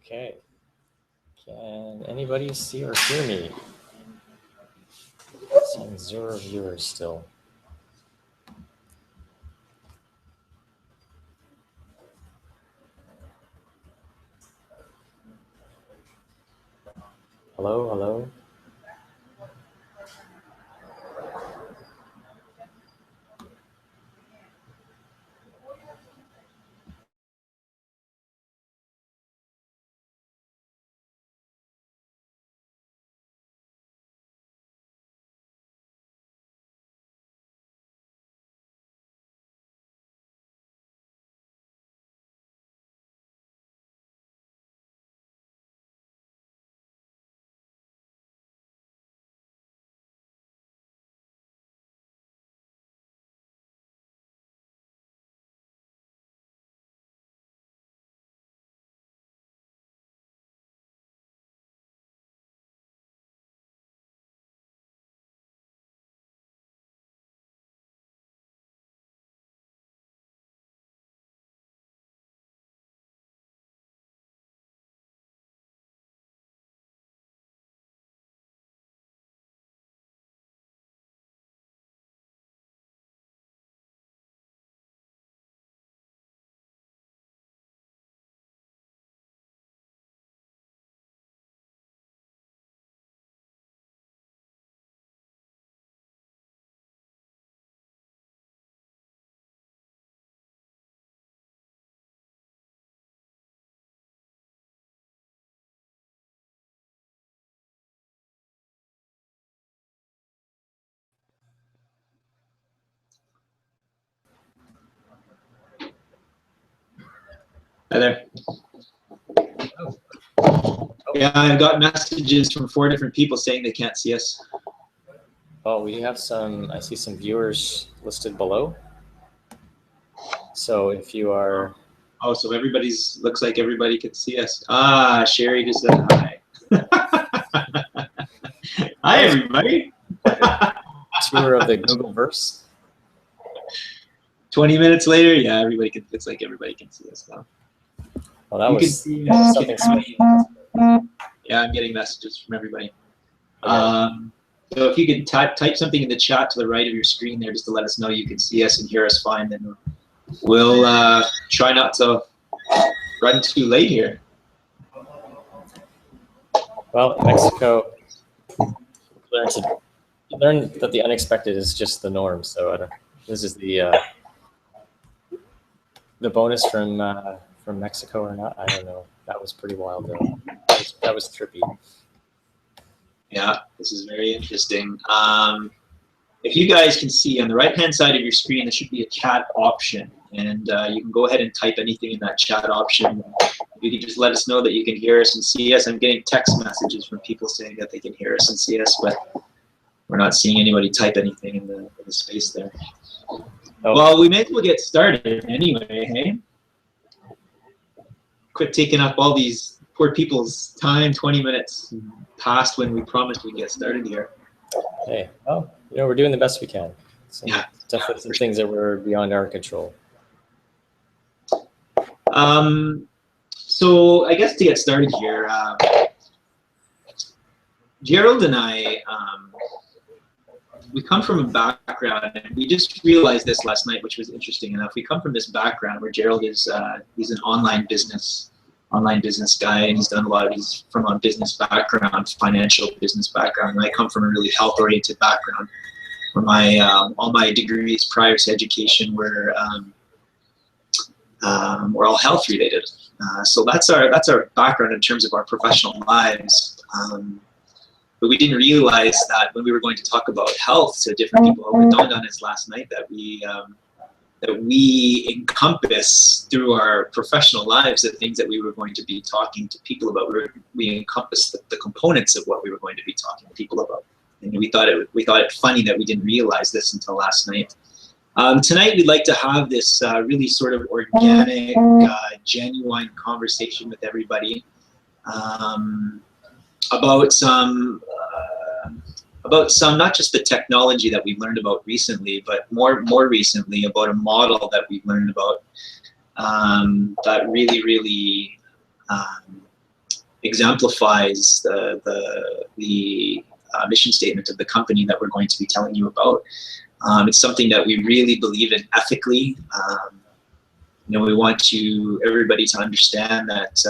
Okay. Can anybody see or hear me? Seeing 0 viewers still. Hello, hello. Hi there. Yeah, I've got messages from 4 different people saying they can't see us. Oh, we have some, I see some viewers listed below. So if you are... Oh, so looks like everybody can see us. Ah, Sherry just said hi. Hi, everybody. Tour of the Googleverse. 20 minutes later, yeah, looks like everybody can see us now. Well, that was something special. Yeah, I'm getting messages from everybody. Okay. So if you could type something in the chat to the right of your screen there, just to let us know you can see us and hear us fine, then we'll try not to run too late here. Well, Mexico learned that the unexpected is just the norm. So this is the bonus from Mexico or not? I don't know. That was pretty wild though. That was trippy. Yeah, this is very interesting. If you guys can see on the right-hand side of your screen, there should be a chat option, and you can go ahead and type anything in that chat option. You can just let us know that you can hear us and see us. I'm getting text messages from people saying that they can hear us and see us, but we're not seeing anybody type anything in the space there. Oh. Well, we may as well get started anyway, hey? Quit taking up all these poor people's time, 20 minutes past when we promised we'd get started here. Hey, well, we're doing the best we can. Yeah. Definitely some things that were beyond our control. So I guess to get started here, Gerald and I, we come from a background, and we just realized this last night, which was interesting enough. We come from this background where Gerald is he's an online business guy, and he's done a lot of, he's from a business background, financial business background, and I come from a really health-oriented background, where my all my degrees prior to education were all health-related. So that's our background in terms of our professional lives. But we didn't realize that when we were going to talk about health to different people, it dawned on us last night that we encompass through our professional lives the things that we were going to be talking to people about. We encompass the components of what we were going to be talking to people about. And we thought it funny that we didn't realize this until last night. Tonight we'd like to have this really sort of organic, genuine conversation with everybody. About some not just the technology that we've learned about recently, but more recently about a model that we've learned about that really exemplifies the mission statement of the company that we're going to be telling you about. It's something that we really believe in ethically. We want everybody to understand that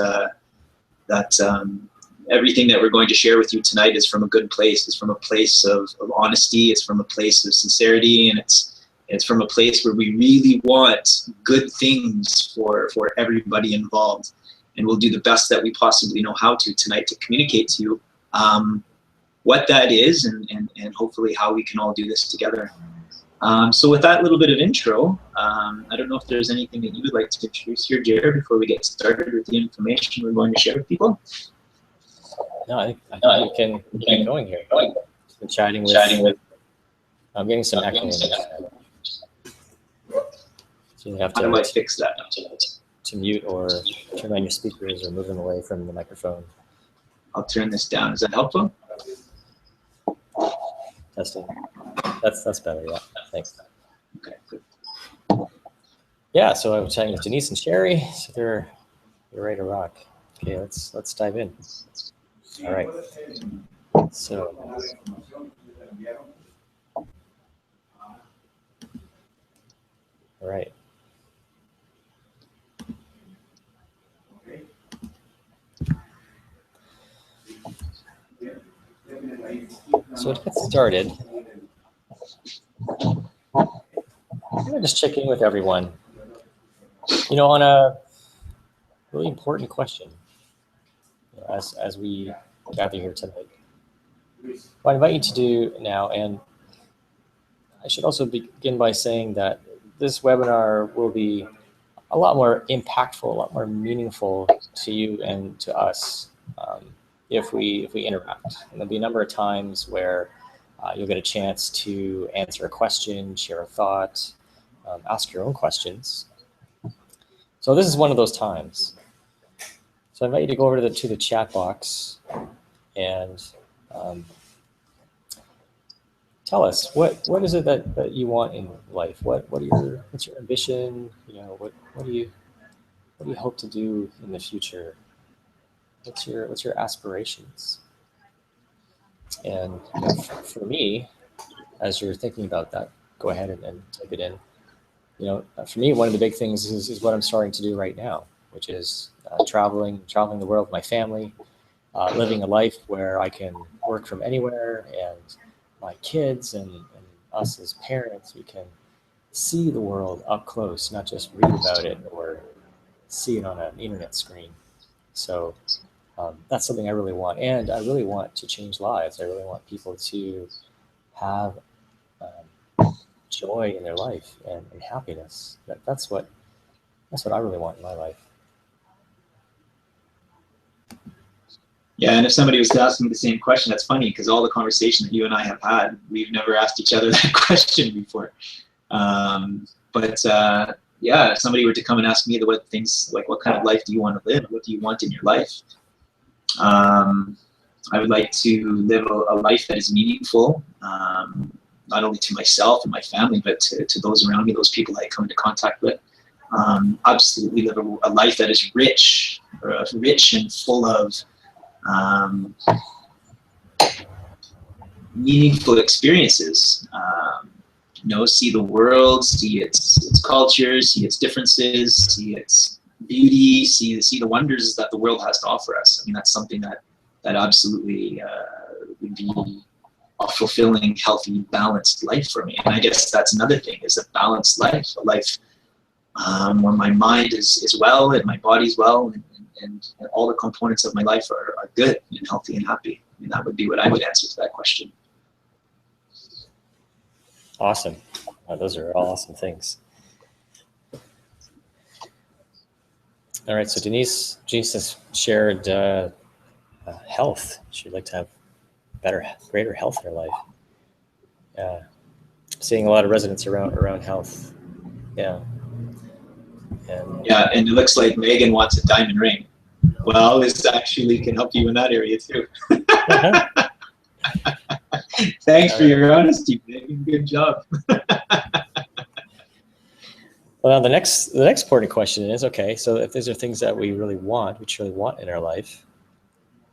everything that we're going to share with you tonight is from a good place. It's from a place of honesty. It's from a place of sincerity, and it's from a place where we really want good things for everybody involved. And we'll do the best that we possibly know how to tonight to communicate to you what that is, and hopefully how we can all do this together. So with that little bit of intro, I don't know if there's anything that you would like to introduce here, Jared, before we get started with the information we're going to share with people. No, I think we can keep going here. Just been chatting with. I'm getting some echoing. So you have How do I fix that? To mute or turn on your speakers or move them away from the microphone. I'll turn this down. Is that helpful? Testing. That's better. Yeah. Thanks. Okay. Good. Yeah. So I was chatting with Denise and Sherry. So they're ready to rock. Okay. Let's dive in. All right. So. All right. So to get started, I'm gonna just check in with everyone. On a really important question as we gather here tonight. What I invite you to do now, and I should also begin by saying that this webinar will be a lot more impactful, a lot more meaningful to you and to us if we interact. And there'll be a number of times where you'll get a chance to answer a question, share a thought, ask your own questions. So this is one of those times. So I invite you to go over to the chat box and tell us what is it that you want in life? What's your ambition? What do you hope to do in the future? What's your aspirations? And for me, as you're thinking about that, go ahead and type it in. For me, one of the big things is what I'm starting to do right now, which is traveling the world with my family, living a life where I can work from anywhere, and my kids and us as parents, we can see the world up close, not just read about it or see it on an internet screen. So that's something I really want, and I really want to change lives. I really want people to have joy in their life and happiness. That's what I really want in my life. Yeah, and if somebody was to ask me the same question, that's funny, because all the conversation that you and I have had, we've never asked each other that question before. Yeah, if somebody were to come and ask me what things, like what kind of life do you want to live? What do you want in your life? I would like to live a life that is meaningful, not only to myself and my family, but to those around me, those people I come into contact with. Absolutely live a life that is rich and full of meaningful experiences. See the world, see its cultures, see its differences, see its beauty, see the wonders that the world has to offer us. I mean, that's something that absolutely would be a fulfilling, healthy, balanced life for me. And I guess that's another thing, is a balanced life, a life where my mind is well and my body's well, and all the components of my life are good and healthy and happy. I mean, that would be what I would answer to that question. Awesome. Those are all awesome things. All right, so Denise has shared health. She'd like to have greater health in her life. Seeing a lot of resonance around health. Yeah. And it looks like Megan wants a diamond ring. Well, this actually can help you in that area too. Thanks for your honesty, Megan. Good job. Well, now the next important question is, okay, so if these are things that we truly want in our life,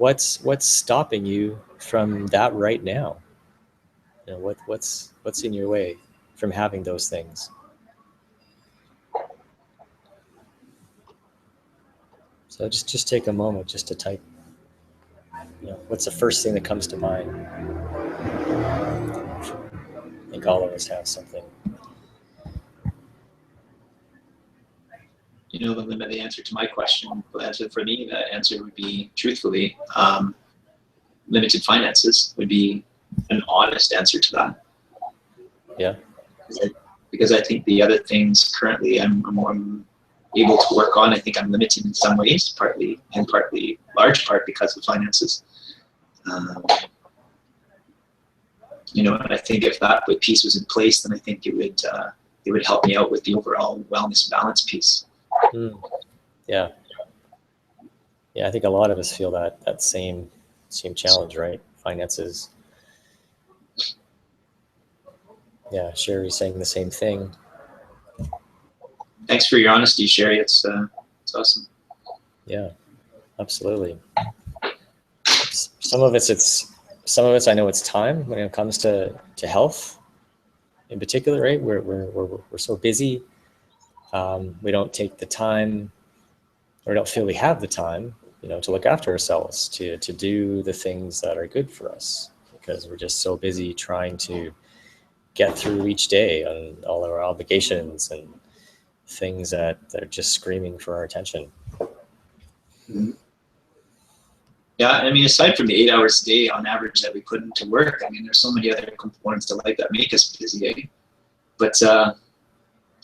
what's stopping you from that right now? You know, what's in your way from having those things? So just take a moment just to type, you know, what's the first thing that comes to mind? I think all of us have something. You know, the answer to my question, the answer for me, that answer would be, truthfully, limited finances would be an honest answer to that. Yeah. Because I think the other things currently I'm able to work on, I think I'm limited in some ways, partly, large part because of finances. You know, and I think if that piece was in place, then I think it would help me out with the overall wellness balance piece. Yeah. Yeah, I think a lot of us feel that same challenge, right? Finances. Yeah, Sherry's saying the same thing. Thanks for your honesty, Sherry. It's awesome. Yeah, absolutely. Some of it's I know it's time when it comes to health, in particular, right? We're so busy. We don't take the time, or don't feel we have the time, you know, to look after ourselves, to do the things that are good for us, because we're just so busy trying to get through each day on all our obligations and things that are just screaming for our attention. Mm-hmm. Yeah, I mean, aside from the 8 hours a day on average that we put into work, I mean, there's so many other components to life that make us busy, eh? But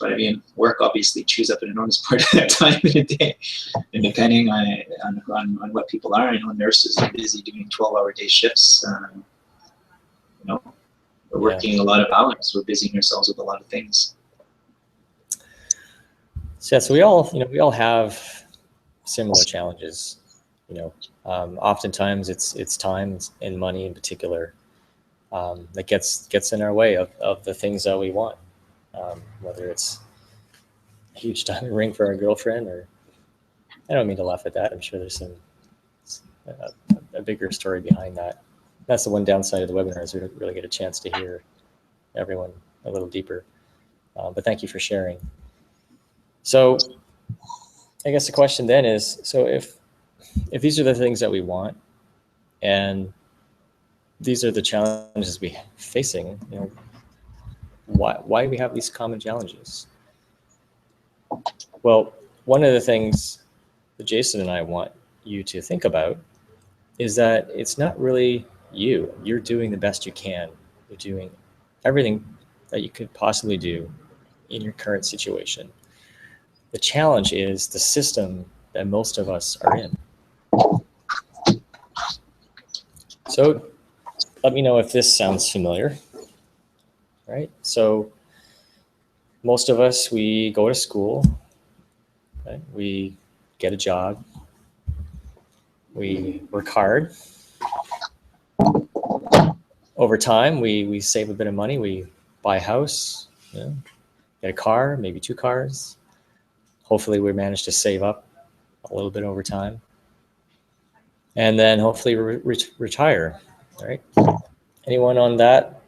I mean, work obviously chews up an enormous part of that time in a day. And depending on what people are, I know nurses are busy doing 12-hour day shifts. You know, we're working a lot of hours. We're busying ourselves with a lot of things. So we all have similar challenges. You know, oftentimes it's time and money in particular that gets in our way of the things that we want. Whether it's a huge diamond ring for our girlfriend, or I don't mean to laugh at that. I'm sure there's a bigger story behind that. That's the one downside of the webinar, is we don't really get a chance to hear everyone a little deeper. But thank you for sharing. So I guess the question then is, so if these are the things that we want, and these are the challenges we're facing, you know, why do we have these common challenges? Well, one of the things that Jason and I want you to think about is that it's not really you. You're doing the best you can. You're doing everything that you could possibly do in your current situation. The challenge is the system that most of us are in. So let me know if this sounds familiar, right? So most of us, we go to school, right? We get a job, we work hard. Over time, we save a bit of money, we buy a house, you know, get a car, maybe 2 cars. Hopefully we manage to save up a little bit over time. And then hopefully retire, right? Anyone on that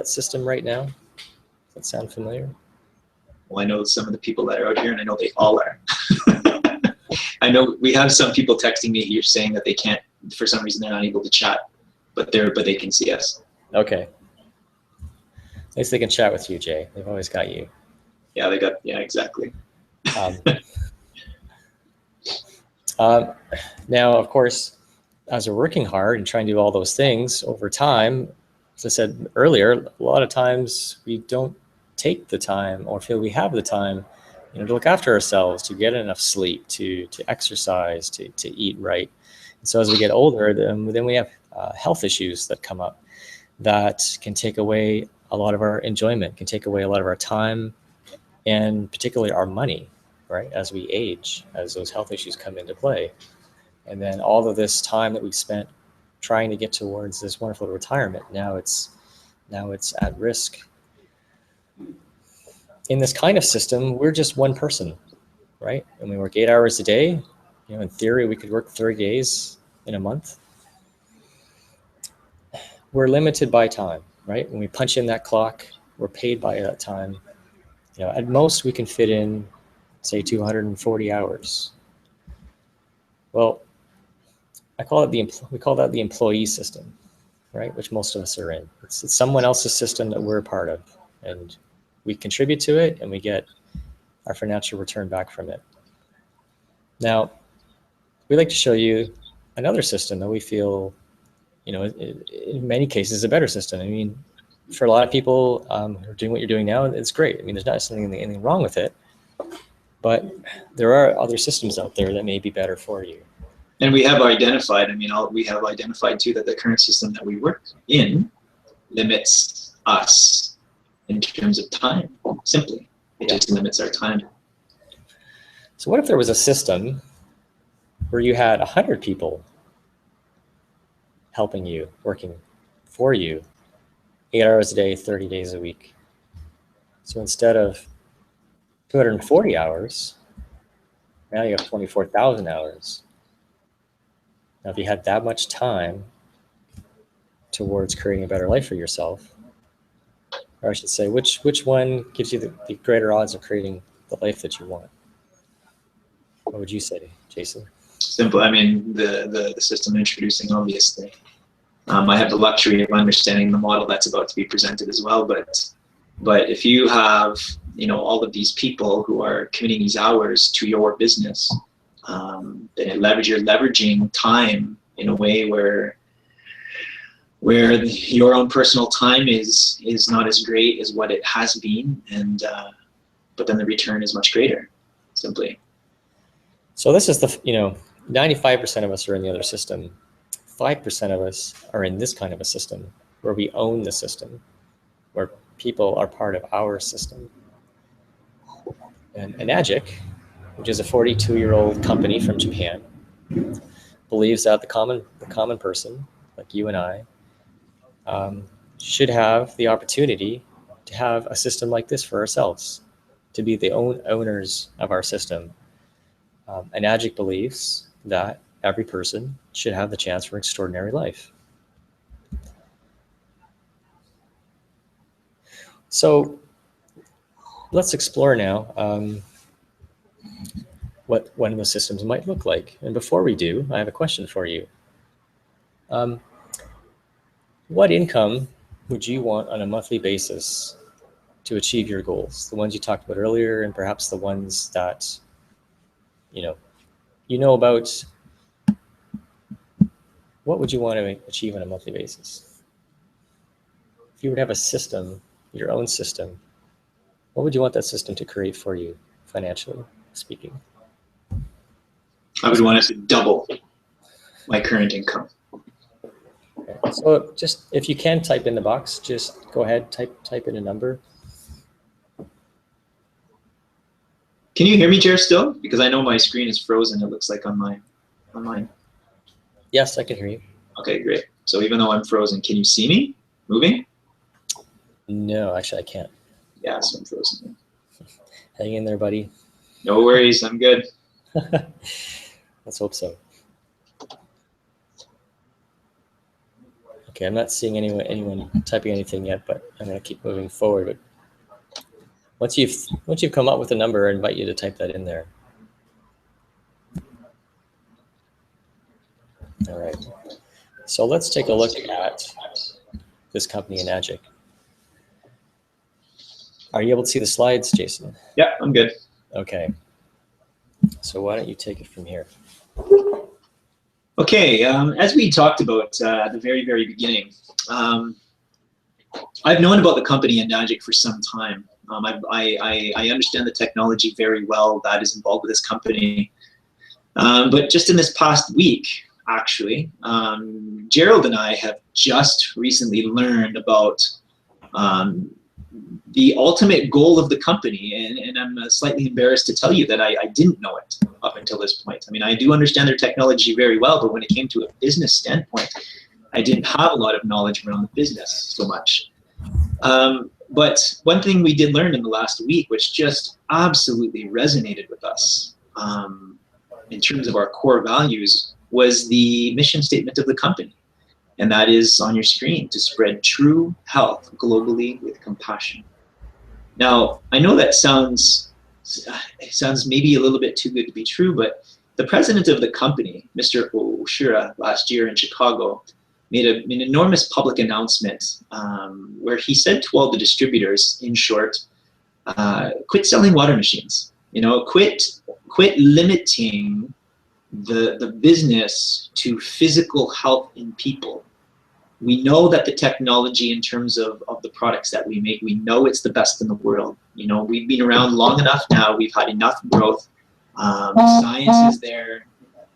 system right now? Does that sound familiar? Well, I know some of the people that are out here, and I know they all are. I know we have some people texting me here saying that they can't, for some reason, they're not able to chat, but they can see us. Okay. At least they can chat with you, Jay. They've always got you. Yeah, exactly. Now, of course, as we're working hard and trying to do all those things over time, as I said earlier, a lot of times we don't take the time or feel we have the time, you know, to look after ourselves, to get enough sleep, to exercise, to eat right. And so as we get older, then we have health issues that come up that can take away a lot of our enjoyment, can take away a lot of our time, and particularly our money, right? As we age, as those health issues come into play. And then all of this time that we've spent trying to get towards this wonderful retirement, now it's at risk. In this kind of system, we're just one person, right? And we work 8 hours a day. You know, in theory, we could work 30 days in a month, we're limited by time, right? When we punch in that clock, we're paid by that time. At most we can fit in, say, 240 hours. Well, we call that the employee system, right? Which most of us are in. It's someone else's system that we're a part of, and we contribute to it, and we get our financial return back from it. Now, we'd like to show you another system that we feel, in many cases, a better system. I mean, for a lot of people who are doing what you're doing now, it's great. I mean, there's not anything wrong with it, but there are other systems out there that may be better for you. And we have identified, too, that the current system that we work in limits us in terms of time, simply. It just limits our time. So what if there was a system where you had 100 people helping you, working for you, 8 hours a day, 30 days a week? So instead of 240 hours, now you have 24,000 hours. Now, if you had that much time towards creating a better life for yourself, or I should say, which one gives you the greater odds of creating the life that you want? What would you say, Jason? Simple. I mean, the system introducing, obviously. I have the luxury of understanding the model that's about to be presented as well. But if you have, all of these people who are committing these hours to your business, then you're leveraging time in a way where your own personal time is not as great as what it has been, and but then the return is much greater, simply. So this is 95% of us are in the other system. 5% of us are in this kind of a system where we own the system, where people are part of our system. And Enagic, which is a 42-year-old company from Japan, believes that the common person, like you and I, should have the opportunity to have a system like this for ourselves, to be the owners of our system. Enagic believes that every person should have the chance for an extraordinary life. So let's explore now what one of those systems might look like. And before we do, I have a question for you. What income would you want on a monthly basis to achieve your goals? The ones you talked about earlier, and perhaps the ones that you know about. What would you want to achieve on a monthly basis? If you would have a system, your own system, what would you want that system to create for you, financially speaking? I would want it to double my current income. Okay. So just, if you can type in the box, just go ahead, type in a number. Can you hear me, Jer, still? Because I know my screen is frozen, it looks like on mine. Yes, I can hear you. Okay, great. So even though I'm frozen, can you see me moving? No, actually I can't. Yeah, so I'm frozen. Hang in there, buddy. No worries, I'm good. Let's hope so. Okay, I'm not seeing anyone typing anything yet, but I'm going to keep moving forward. But once you've come up with a number, I invite you to type that in there. All right. So let's take a look at this company, Enagic. Are you able to see the slides, Jason? Yeah, I'm good. Okay. So why don't you take it from here? Okay, as we talked about at the very, very beginning, I've known about the company Enagic for some time. I understand the technology very well that is involved with this company. But just in this past week, actually, Gerald and I have just recently learned about the ultimate goal of the company, and I'm slightly embarrassed to tell you that I didn't know it up until this point. I mean, I do understand their technology very well, but when it came to a business standpoint, I didn't have a lot of knowledge around the business so much. But one thing we did learn in the last week, which just absolutely resonated with us in terms of our core values, was the mission statement of the company. And that is on your screen: to spread true health globally with compassion. Now, I know that sounds maybe a little bit too good to be true, but the president of the company, Mr. Oshira, last year in Chicago, made an enormous public announcement where he said to all the distributors, in short, quit selling water machines. You know, quit limiting the business to physical health in people. We know that the technology, in terms of the products that we make, we know it's the best in the world. You know, we've been around long enough now. We've had enough growth. Science is there.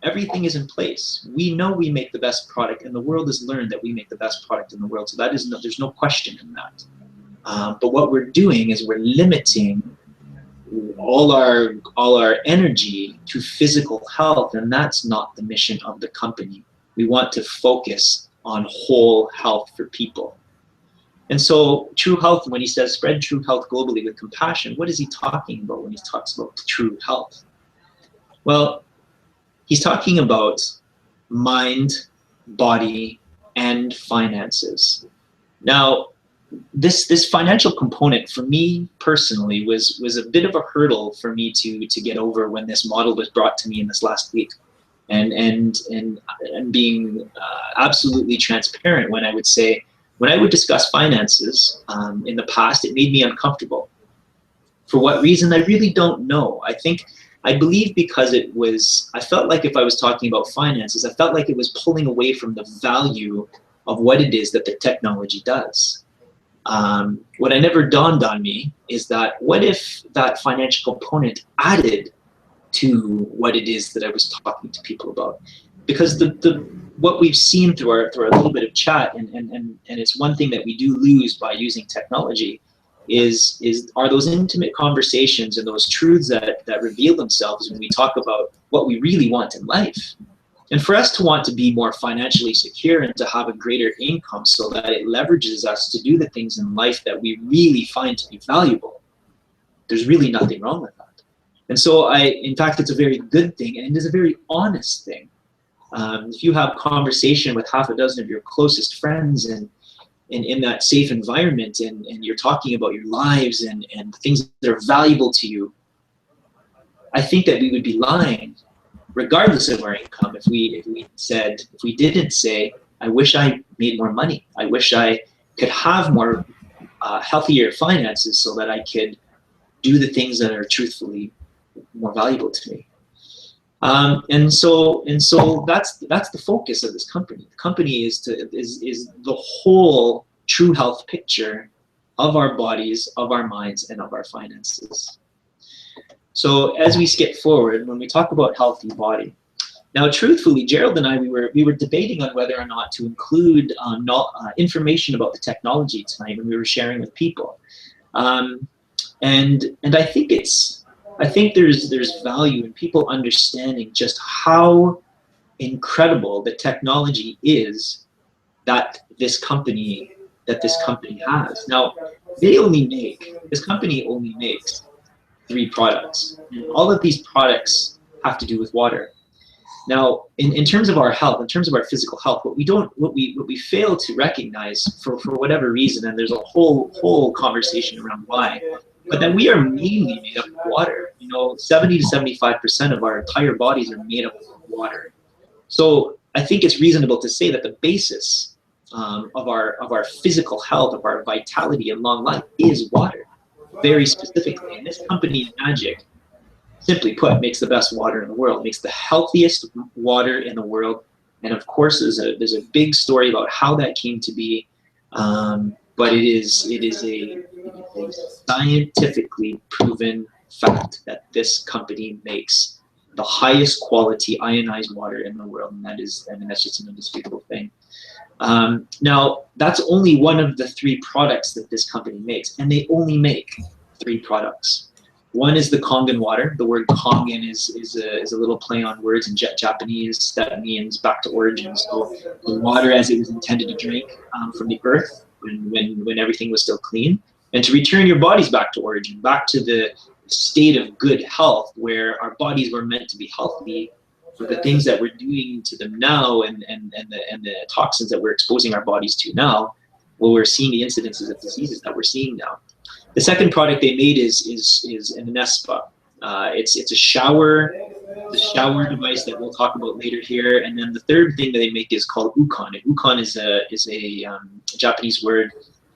Everything is in place. We know we make the best product, and the world has learned that we make the best product in the world. So that is there's no question in that. But what we're doing is we're limiting all our energy to physical health, and that's not the mission of the company. We want to focus on whole health for people. And so true health, when he says spread true health globally with compassion, what is he talking about when he talks about true health? Well, he's talking about mind, body, and finances. Now, this financial component for me personally was a bit of a hurdle for me to get over when this model was brought to me in this last week. And being absolutely transparent, when I would discuss finances in the past, it made me uncomfortable. For what reason, I really don't know. I believe because I felt like if I was talking about finances, I felt like it was pulling away from the value of what it is that the technology does. What I never dawned on me is that what if that financial component added to what it is that I was talking to people about? Because what we've seen through our little bit of chat, and it's one thing that we do lose by using technology, are those intimate conversations and those truths that reveal themselves when we talk about what we really want in life. And for us to want to be more financially secure and to have a greater income so that it leverages us to do the things in life that we really find to be valuable, there's really nothing wrong with that. And so in fact, it's a very good thing, and it is a very honest thing. If you have conversation with half a dozen of your closest friends and in that safe environment, and you're talking about your lives and things that are valuable to you, I think that we would be lying, regardless of our income, if we didn't say, I wish I made more money. I wish I could have more healthier finances so that I could do the things that are truthfully more valuable to me. And so that's the focus of this company. The company is the whole true health picture of our bodies, of our minds, and of our finances. So as we skip forward, when we talk about healthy body, now truthfully, Gerald and I, we were debating on whether or not to include information about the technology tonight when we were sharing with people, and I think there's value in people understanding just how incredible the technology is that this company has. Now, this company only makes 3 products. All of these products have to do with water. Now, in terms of our health, in terms of our physical health, what we fail to recognize for whatever reason, and there's a whole conversation around why, but that we are mainly made up of water. 70 to 75% of our entire bodies are made up of water. So I think it's reasonable to say that the basis of our physical health, of our vitality and long life, is water, very specifically. And this company, Magic, simply put, makes the best water in the world, makes the healthiest water in the world. And of course, there's a big story about how that came to be. But it is a scientifically proven fact that this company makes the highest quality ionized water in the world, and that's just an indisputable thing. Now, that's only one of the 3 products that this company makes, and they only make 3 products. One is the Kangen water. The word Kangen is a little play on words in Japanese that means back to origin. So the water as it was intended to drink from the earth when everything was still clean, and to return your bodies back to origin, back to the state of good health where our bodies were meant to be healthy But the things that we're doing to them now and the toxins that we're exposing our bodies to now, well, we're seeing the incidences of diseases that we're seeing now. The second product they made is an Anespa. It's a shower device that we'll talk about later here. And then the third thing that they make is called ukon. And ukon is a Japanese word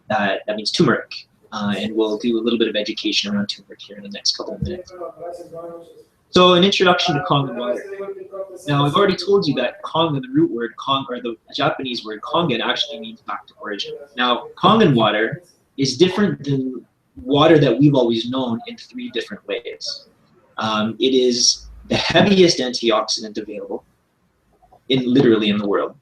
that means turmeric. And we'll do a little bit of education around turmeric here in the next couple of minutes. So an introduction to Kangen water. Now, I've already told you that Kangen, the root word, or the Japanese word Kangen, actually means back to origin. Now, Kangen water is different than water that we've always known in 3 different ways. It is the heaviest antioxidant available literally in the world.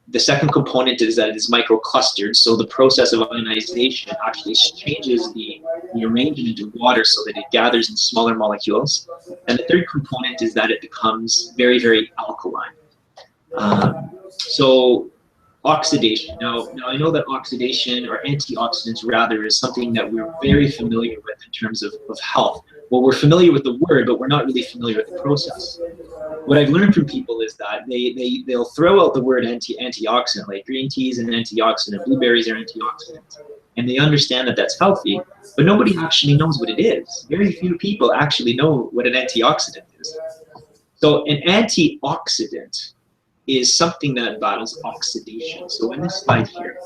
The second component is that it is microclustered, so the process of ionization actually changes the arrangement of water so that it gathers in smaller molecules. And the third component is that it becomes very, very alkaline. So oxidation. Now I know that oxidation, or antioxidants rather, is something that we're very familiar with in terms of health. Well, we're familiar with the word, but we're not really familiar with the process. What I've learned from people is that they'll throw out the word antioxidant, like green tea is an antioxidant, blueberries are antioxidants, and they understand that that's healthy, but nobody actually knows what it is. Very few people actually know what an antioxidant is. So an antioxidant is something that battles oxidation. So in this slide here,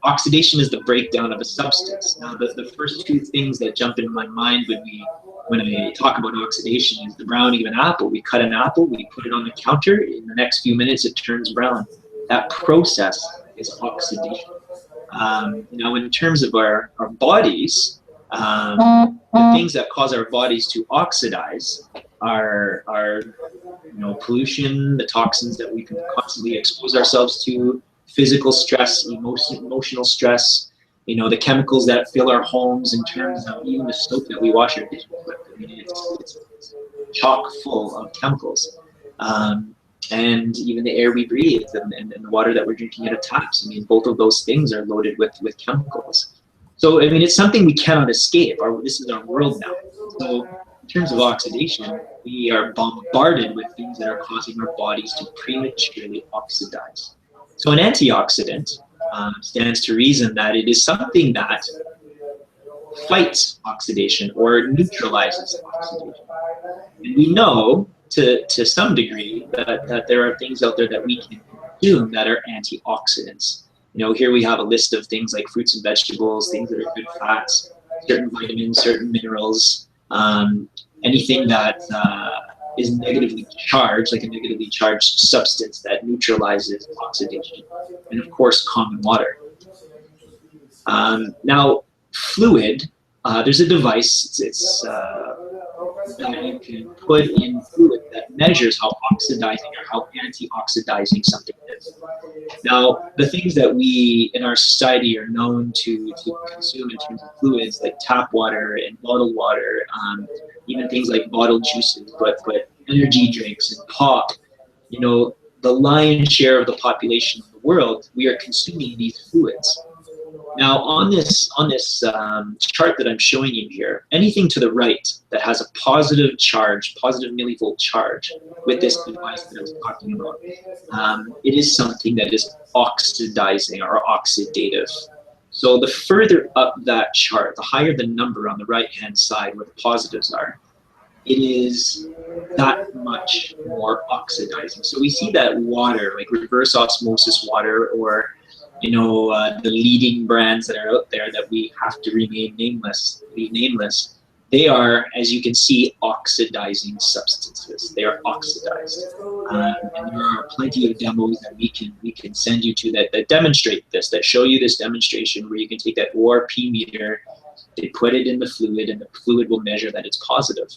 oxidation is the breakdown of a substance. Now, the first 2 things that jump into my mind when I talk about oxidation is the browning of an apple. We cut an apple, we put it on the counter, in the next few minutes it turns brown. That process is oxidation. Now, in terms of our bodies, the things that cause our bodies to oxidize are pollution, the toxins that we can constantly expose ourselves to, physical stress, emotional stress, the chemicals that fill our homes, in terms of even the soap that we wash our dishes with. I mean, it's chock full of chemicals. And even the air we breathe and the water that we're drinking out of taps. I mean, both of those things are loaded with chemicals. So, I mean, it's something we cannot escape. This is our world now. So in terms of oxidation, we are bombarded with things that are causing our bodies to prematurely oxidize. So an antioxidant stands to reason that it is something that fights oxidation or neutralizes oxidation. And we know to some degree that there are things out there that we can consume that are antioxidants. Here we have a list of things like fruits and vegetables, things that are good fats, certain vitamins, certain minerals, anything that is negatively charged, like a negatively charged substance that neutralizes oxidation, and of course common water. Now, fluid, there's a device, it's that you can put in fluid that measures how oxidizing or how anti-oxidizing something is. Now, the things that we in our society are known to consume in terms of fluids, like tap water and bottled water, even things like bottled juices, but energy drinks and pop, the lion's share of the population of the world, we are consuming these fluids. Now, on this chart that I'm showing you here, anything to the right that has a positive charge, positive millivolt charge with this device that I was talking about, it is something that is oxidizing or oxidative. So the further up that chart, the higher the number on the right-hand side where the positives are, it is that much more oxidizing. So we see that water, like reverse osmosis water, or the leading brands that are out there that we have to be nameless, they are, as you can see, oxidizing substances. They are oxidized. And there are plenty of demos that we can send you to that demonstrate this, that show you this demonstration where you can take that ORP meter, they put it in the fluid, and the fluid will measure that it's positive.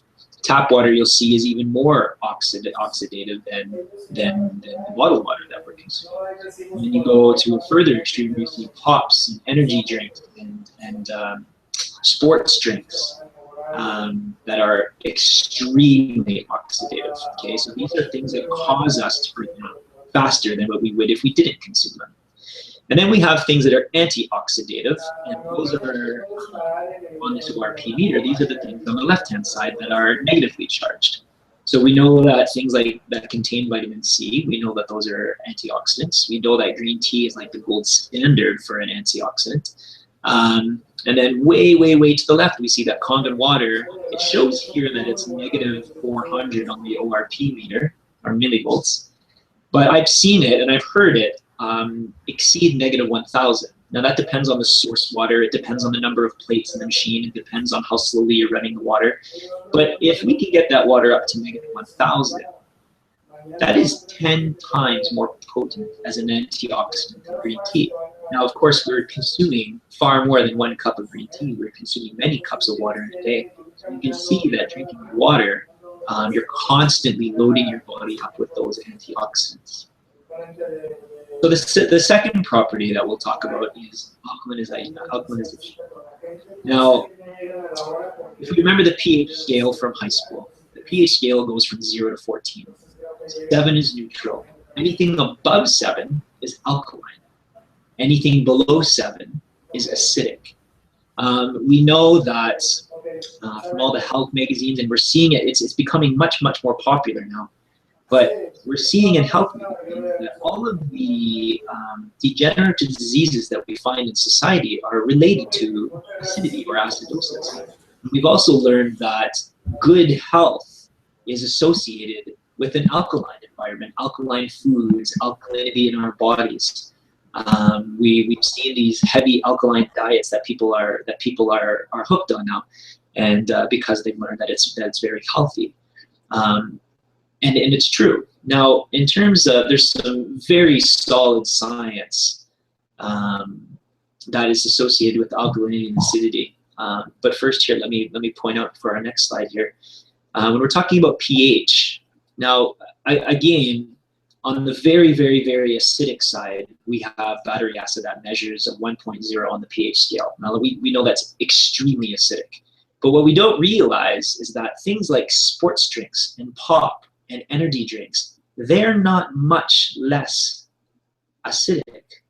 Tap water, you'll see, is even more oxidative than the bottled water that we're consuming. And then you go to a further extreme, you see pops and energy drinks and sports drinks that are extremely oxidative. Okay, so these are things that cause us to break down faster than what we would if we didn't consume them. And then we have things that are antioxidative, and those are on this ORP meter. These are the things on the left-hand side that are negatively charged. So we know that things like that contain vitamin C, we know that those are antioxidants. We know that green tea is like the gold standard for an antioxidant. And then way, way, way to the left, we see that Kangen water. It shows here that it's negative 400 on the ORP meter, or millivolts. But I've seen it and I've heard it exceed negative 1,000. Now that depends on the source water. It depends on the number of plates in the machine. It depends on how slowly you're running the water. But if we can get that water up to negative 1,000, that is 10 times more potent as an antioxidant than green tea. Now, of course, we're consuming far more than 1 cup of green tea. We're consuming many cups of water in a day. So you can see that drinking water, you're constantly loading your body up with those antioxidants. So the second property that we'll talk about is alkalinization. Now, if you remember the pH scale from high school, the pH scale goes from 0 to 14. 7 is neutral. Anything above 7 is alkaline. Anything below 7 is acidic. We know that from all the health magazines, and we're seeing it, it's becoming much, much more popular now. But we're seeing in health magazines that all of the degenerative diseases that we find in society are related to acidity or acidosis. We've also learned that good health is associated with an alkaline environment, alkaline foods, alkalinity in our bodies. We've seen these heavy alkaline diets that people are hooked on now, and because they've learned that it's very healthy, and it's true. Now, in terms of, there's some very solid science that is associated with alkalinity and acidity. But first, here, let me point out for our next slide here, when we're talking about pH. Now, again, on the very, very, very acidic side, we have battery acid that measures a 1.0 on the pH scale. Now, we know that's extremely acidic. But what we don't realize is that things like sports drinks and pop and energy drinks, they're not much less acidic.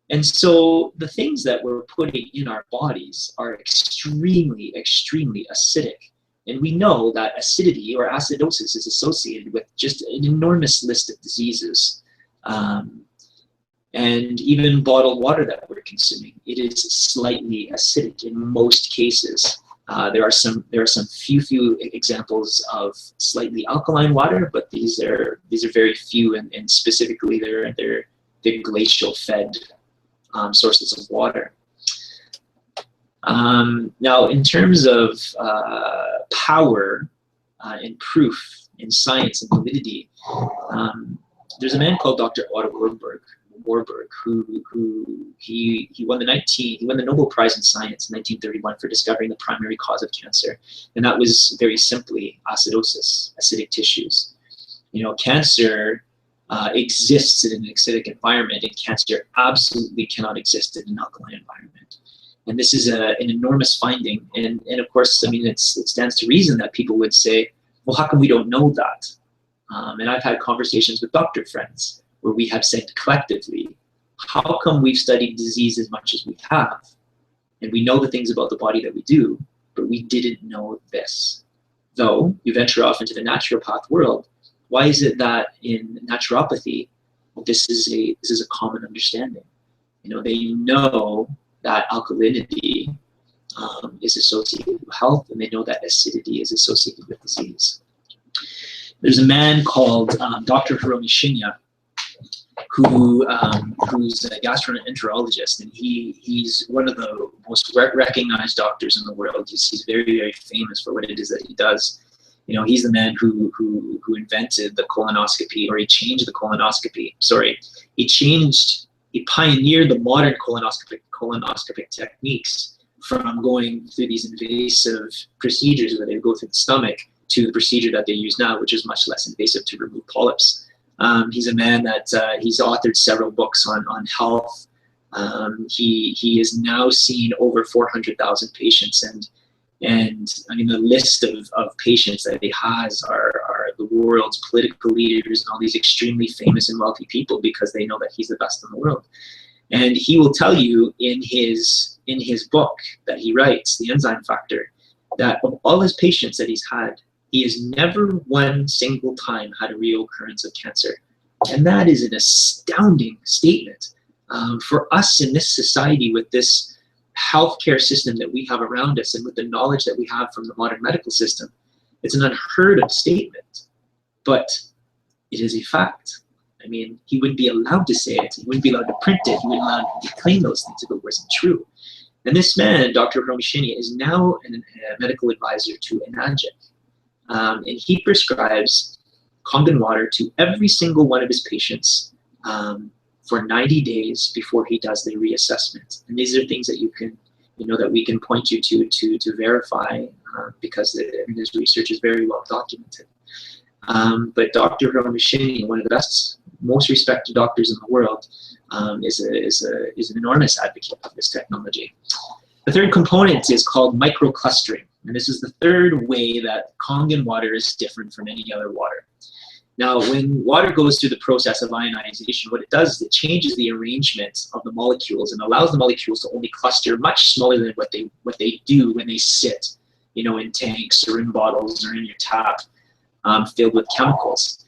And so the things that we're putting in our bodies are extremely, extremely acidic. And we know that acidity or acidosis is associated with just an enormous list of diseases. And even bottled water that we're consuming, it is slightly acidic in most cases. There are some few examples of slightly alkaline water, but these are very few, and specifically they're glacial fed sources of water. Now, in terms of power and proof in science and validity, there's a man called Dr. Otto Warburg, who he won the Nobel Prize in Science in 1931 for discovering the primary cause of cancer, and that was very simply acidosis, acidic tissues. You know, cancer exists in an acidic environment, and cancer absolutely cannot exist in an alkaline environment. And this is an enormous finding, and of course, I mean, it stands to reason that people would say, well, how come we don't know that? And I've had conversations with doctor friends where we have said collectively, how come we've studied disease as much as we have, and we know the things about the body that we do, but we didn't know this? Though you venture off into the naturopath world, why is it that in naturopathy, this is a common understanding? You know, they know that alkalinity is associated with health, and they know that acidity is associated with disease. There's a man called Dr. Hiromi Shinya, who's a gastroenterologist, and he's one of the most recognized doctors in the world. He's very, very famous for what it is that he does. You know, he's the man who invented the colonoscopy, or he changed the colonoscopy. Sorry, he pioneered the modern colonoscopic techniques from going through these invasive procedures where they go through the stomach to the procedure that they use now, which is much less invasive to remove polyps. He's a man that he's authored several books on health. He has now seen over 400,000 patients, and I mean, the list of patients that he has are the world's political leaders and all these extremely famous and wealthy people, because they know that he's the best in the world. And he will tell you in his book that he writes, The Enzyme Factor, that of all his patients that he's had, He has never one single time had a reoccurrence of cancer. And that is an astounding statement. For us in this society, with this healthcare system that we have around us and with the knowledge that we have from the modern medical system, it's an unheard of statement, but it is a fact. I mean, he wouldn't be allowed to say it. He wouldn't be allowed to print it. He wouldn't be allowed to claim those things if it wasn't true. And this man, Dr. Haromi is now a medical advisor to Enagic. And he prescribes Kangen water to every single one of his patients for 90 days before he does the reassessment. And these are things that you can, that we can point you to verify because this research is very well documented. But Dr. Haromi, one of the best, most respected doctors in the world, is an enormous advocate of this technology. The third component is called microclustering, and this is the third way that Kangen water is different from any other water. Now, when water goes through the process of ionization, what it does is it changes the arrangement of the molecules and allows the molecules to only cluster much smaller than what they do when they sit, in tanks or in bottles or in your tap filled with chemicals.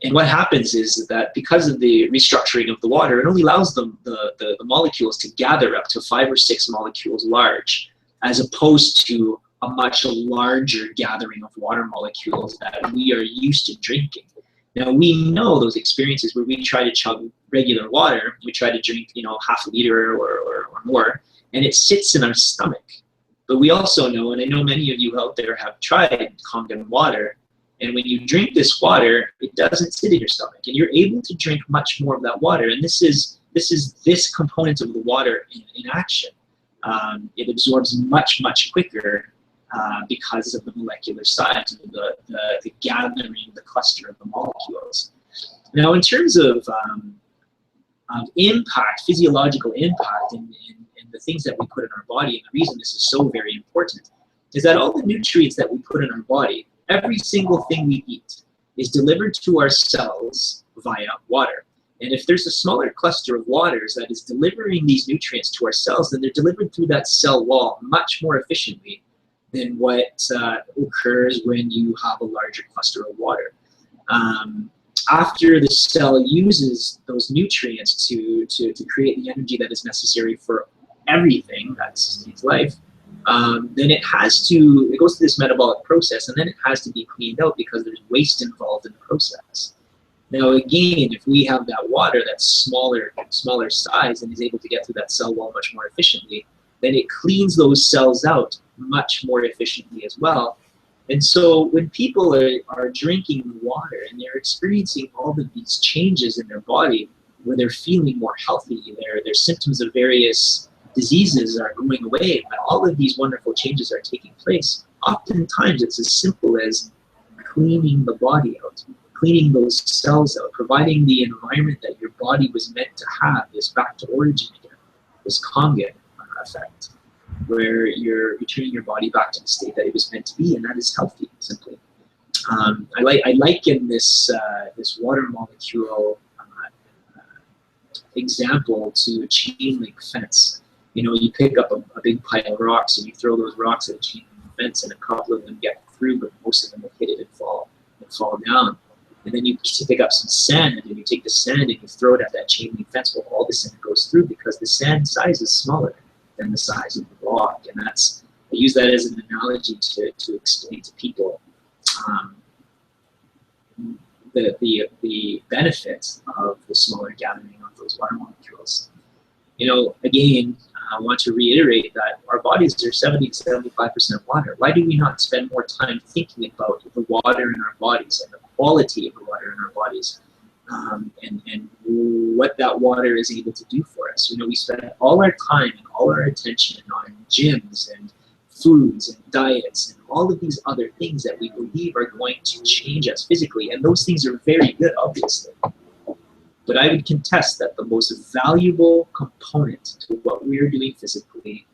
And what happens is that because of the restructuring of the water, it only allows the molecules to gather up to 5 or 6 molecules large, as opposed to a much larger gathering of water molecules that we are used to drinking. Now, we know those experiences where we try to chug regular water, we try to drink, half a liter or more, and it sits in our stomach. But we also know, and I know many of you out there have tried Kangen water, and when you drink this water, it doesn't sit in your stomach, and you're able to drink much more of that water. And this is this component of the water in action. It absorbs much quicker because of the molecular size, the gathering, the cluster of the molecules. Now, in terms of impact, physiological impact, and the things that we put in our body, and the reason this is so very important is that all the nutrients that we put in our body, every single thing we eat, is delivered to our cells via water. And if there's a smaller cluster of waters that is delivering these nutrients to our cells, then they're delivered through that cell wall much more efficiently than what occurs when you have a larger cluster of water. After the cell uses those nutrients to create the energy that is necessary for everything that's its life, then it goes through this metabolic process, and then it has to be cleaned out because there's waste involved in the process. Now, again, if we have that water that's smaller size and is able to get through that cell wall much more efficiently, then it cleans those cells out much more efficiently as well. And so when people are drinking water and they're experiencing all of these changes in their body, where they're feeling more healthy, their symptoms of various diseases are going away, but all of these wonderful changes are taking place, oftentimes it's as simple as cleaning the body out, cleaning those cells out, providing the environment that your body was meant to have, this back to origin again, this Kangen effect, where you're returning your body back to the state that it was meant to be, and that is healthy, simply. I liken this water molecule example to a chain link fence. You pick up a big pile of rocks and you throw those rocks at a chain link fence, and a couple of them get through, but most of them will hit it and fall down. And then you pick up some sand and you take the sand and you throw it at that chain link fence. Well, all the sand goes through because the sand size is smaller than the size of the rock. And I use that as an analogy to explain to people the benefits of the smaller gathering of those water molecules. Again, I want to reiterate that our bodies are 70 to 75% water. Why do we not spend more time thinking about the water in our bodies and the quality of the water in our bodies, and what that water is able to do for us? We spend all our time and all our attention on gyms and foods and diets and all of these other things that we believe are going to change us physically, and those things are very good, obviously. But I would contest that the most valuable component to what we are doing physically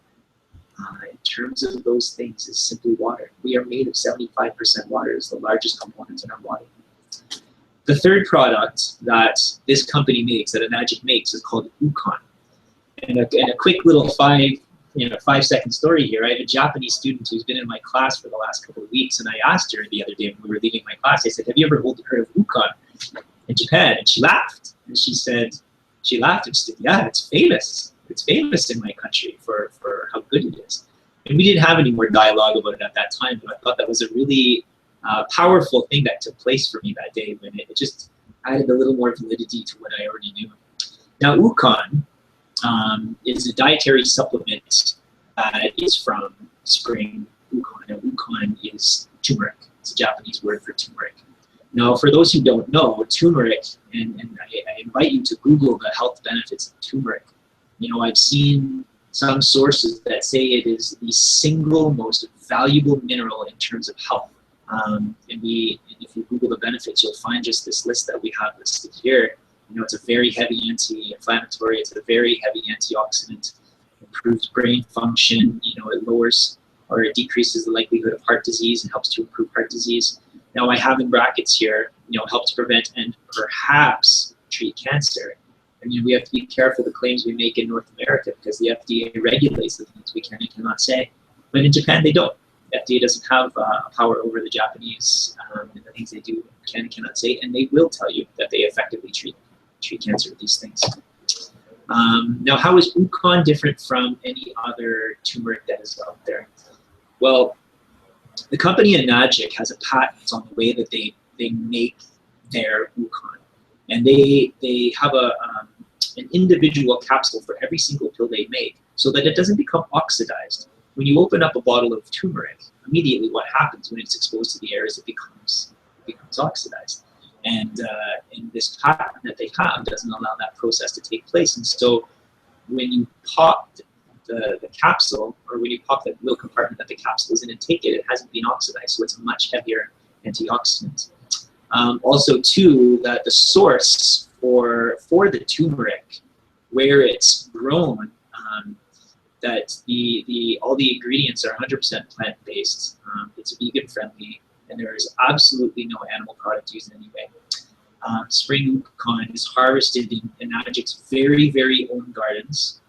in terms of those things is simply water. We are made of 75% water, is the largest component in our body. The third product that this company makes, that Enagic makes, is called Ukon. And a quick little 5-second story here. I have a Japanese student who's been in my class for the last couple of weeks, and I asked her the other day when we were leaving my class, I said, have you ever heard of Ukon in Japan? And she laughed. And she said, yeah, it's famous. It's famous in my country for how good it is. And we didn't have any more dialogue about it at that time, but I thought that was a really powerful thing that took place for me that day, when it just added a little more validity to what I already knew. Now, Ukon is a dietary supplement that is from spring Ukon. Now, Ukon is turmeric. It's a Japanese word for turmeric. Now, for those who don't know, turmeric, and I invite you to Google the health benefits of turmeric. I've seen some sources that say it is the single most valuable mineral in terms of health. And if you Google the benefits, you'll find just this list that we have listed here. It's a very heavy anti-inflammatory, it's a very heavy antioxidant, improves brain function, it lowers or it decreases the likelihood of heart disease and helps to improve heart disease. Now I have in brackets here, helps prevent and perhaps treat cancer. We have to be careful the claims we make in North America, because the FDA regulates the things we can and cannot say. But in Japan, they don't. The FDA doesn't have power over the Japanese and the things they do can and cannot say, and they will tell you that they effectively treat cancer with these things. Now, how is Ukon different from any other turmeric that is out there? Well, the company Enagic has a patent on the way that they make their Ukon. And they have an individual capsule for every single pill they make, so that it doesn't become oxidized. When you open up a bottle of turmeric, immediately what happens when it's exposed to the air is it becomes oxidized. And this patent that they have doesn't allow that process to take place. And so when you pop the capsule, or when you pop the little compartment that the capsule is in and take it, it hasn't been oxidized, so it's a much heavier antioxidant. Also, too, that the source for the turmeric, where it's grown, that all the ingredients are 100% plant-based. It's vegan friendly, and there is absolutely no animal product used in any way. Spring Ukon is harvested in Enagic's very, very own gardens.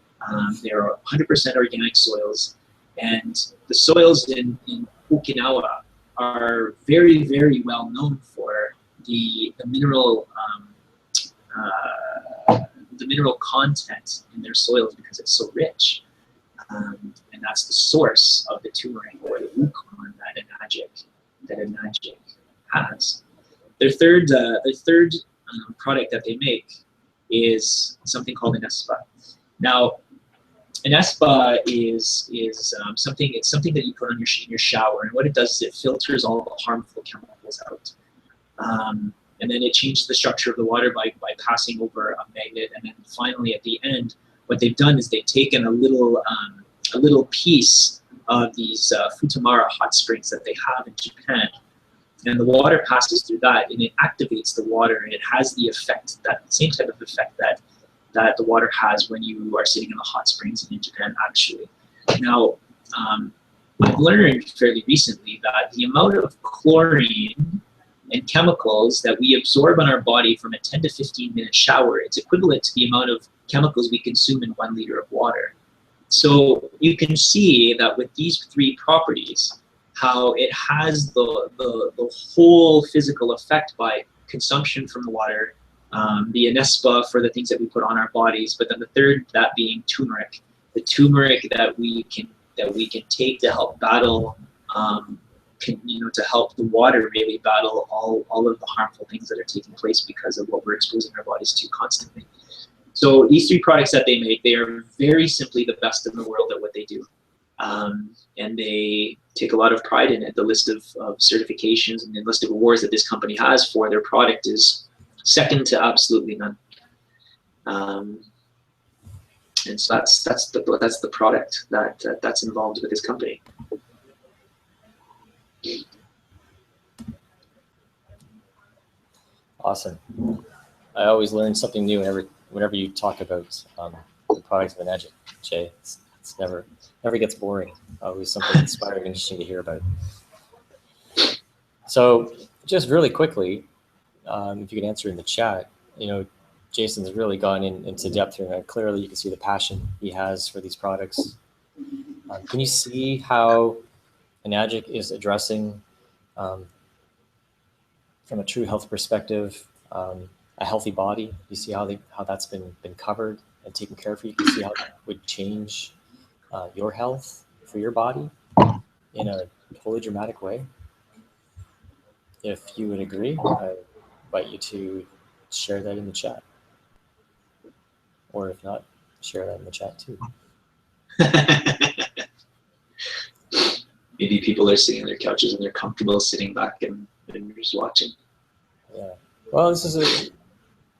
There are 100% organic soils, and the soils in Okinawa are very, very well known for the mineral content in their soils, because it's so rich, and that's the source of the turmeric or the Ukon that Enagic has. Their third product that they make is something called Enespa. Now, Enespa is something that you put on in your shower, and what it does is it filters all the harmful chemicals out. And then it changes the structure of the water by passing over a magnet, and then finally at the end, what they've done is they've taken a little piece of these Futamara hot springs that they have in Japan, and the water passes through that, and it activates the water, and it has the effect, that same type of effect that the water has when you are sitting in the hot springs in Japan, actually. Now, I've learned fairly recently that the amount of chlorine and chemicals that we absorb on our body from a 10 to 15 minute shower, it's equivalent to the amount of chemicals we consume in 1 liter of water. So you can see that with these three properties, how it has the whole physical effect by consumption from the water, the Enespa for the things that we put on our bodies, but then the third, that being turmeric, the turmeric that we can take to help battle, to help the water really battle all of the harmful things that are taking place because of what we're exposing our bodies to constantly. So these three products that they make, they are very simply the best in the world at what they do. And they take a lot of pride in it. The list of certifications and the list of awards that this company has for their product is second to absolutely none. And so that's the product that's involved with this company. Awesome. I always learn something new whenever you talk about the products of Enagic, Jay. It's never gets boring. Always something inspiring and interesting to hear about. So just really quickly, if you could answer in the chat, Jason's really gone into depth here, and clearly you can see the passion he has for these products. Can you see how Enagic is addressing, from a true health perspective, a healthy body? You see how that's been covered and taken care of for you. You can see how that would change your health for your body in a totally dramatic way. If you would agree, I invite you to share that in the chat, or if not, share that in the chat too. Maybe people are sitting on their couches and they're comfortable sitting back and just watching. Yeah. Well, this is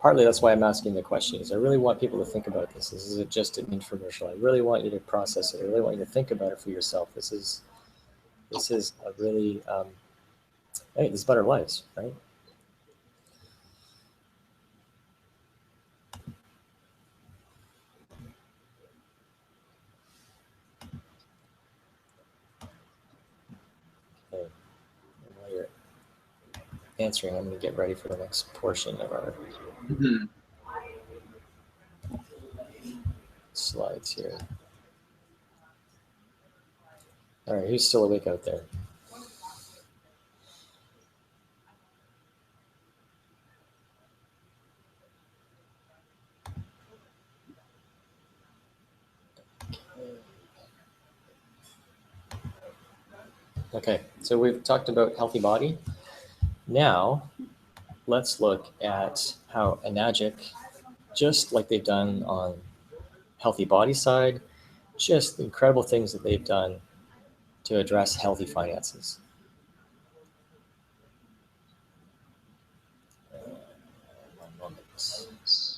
partly that's why I'm asking the question. Is I really want people to think about this. This isn't just an infomercial. I really want you to process it. I really want you to think about it for yourself. This is a really hey, this is Better Lives, right? Okay. And while you're answering, I'm going to get ready for the next portion of our slides here. All right, who's still awake out there? Okay, so we've talked about healthy body. Now, let's look at how Enagic, just like they've done on healthy body side, just the incredible things that they've done to address healthy finances. One moment.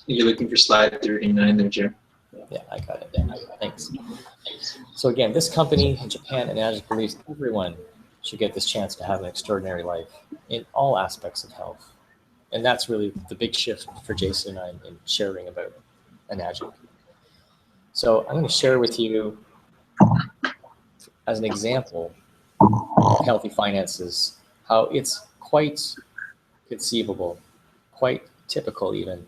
You're looking for slide 39 there, Jim. Yeah, I got it. Yeah, thanks. So again, this company in Japan, Enagic, believes everyone should get this chance to have an extraordinary life in all aspects of health. And that's really the big shift for Jason and I in sharing about Enagic. So I'm going to share with you, as an example of healthy finances, how it's quite conceivable, quite typical even,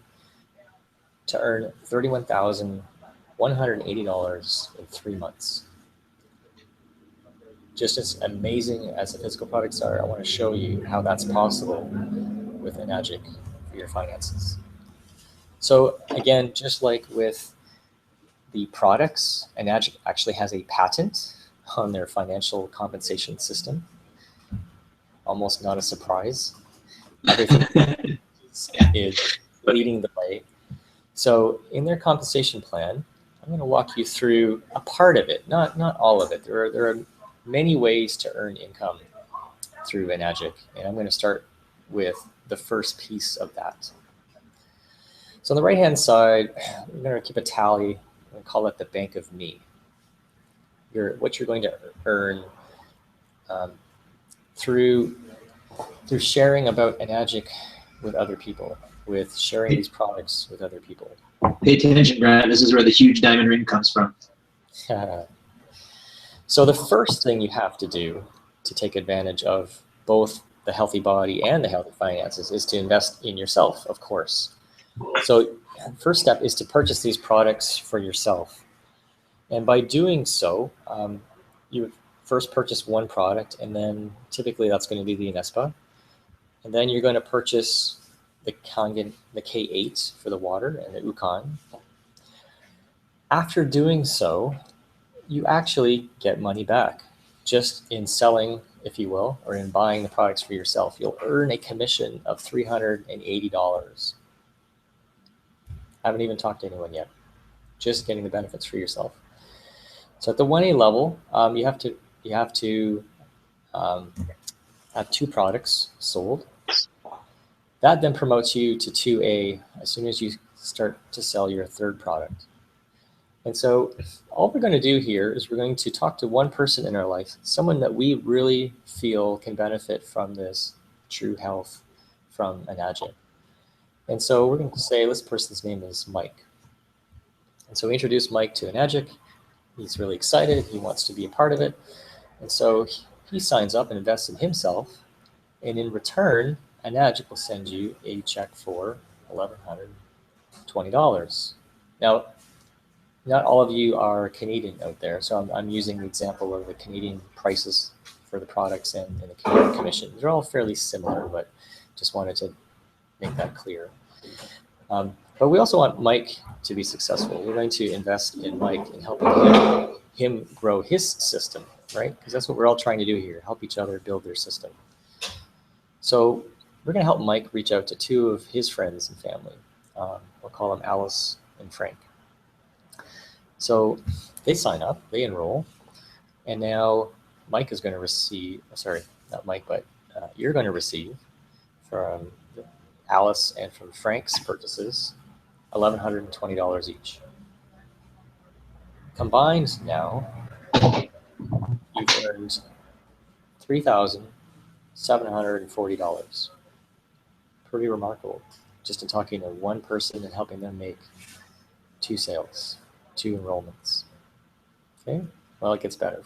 to earn $31,180 in 3 months. Just as amazing as the physical products are, I want to show you how that's possible with Enagic for your finances. So again, just like with the products, Enagic actually has a patent on their financial compensation system. Almost not a surprise. Everything is leading the way. So in their compensation plan, I'm going to walk you through a part of it, not all of it. There are many ways to earn income through Enagic, and I'm going to start with the first piece of that. So on the right-hand side, we're going to keep a tally and call it the Bank of Me. What you're going to earn through sharing about Enagic with other people, with sharing these products with other people. Pay attention, Grant. This is where the huge diamond ring comes from. So the first thing you have to do to take advantage of both the healthy body and the healthy finances is to invest in yourself, of course. So first step is to purchase these products for yourself. And by doing so, you would first purchase one product, and then typically that's going to be the Inespa. And then you're going to purchase the Kangen, the K8 for the water, and the Ukan. After doing so, you actually get money back just in selling, if you will, or in buying the products for yourself. You'll earn a commission of $380. I haven't even talked to anyone yet, just getting the benefits for yourself. So at the 1A level, you have to have 2 products sold. That then promotes you to 2A as soon as you start to sell your third product. And so all we're going to do here is we're going to talk to one person in our life, someone that we really feel can benefit from this true health from Enagic. And so we're going to say this person's name is Mike. And so we introduce Mike to Enagic. He's really excited. He wants to be a part of it. And so he signs up and invests in himself. And in return, Enagic will send you a check for $1,120. Now, not all of you are Canadian out there, so I'm using the example of the Canadian prices for the products and the Canadian Commission. They're all fairly similar, but just wanted to make that clear. But we also want Mike to be successful. We're going to invest in Mike and helping him grow his system, right? Because that's what we're all trying to do here, help each other build their system. So we're going to help Mike reach out to two of his friends and family. We'll call them Alice and Frank. So they sign up, they enroll, and now Mike is going to receive, sorry, not Mike, but you're going to receive from Alice and from Frank's purchases $1,120 each. Combined now, you've earned $3,740. Pretty remarkable, just in talking to one person and helping them make 2 sales, 2 enrollments. Okay, well, it gets better.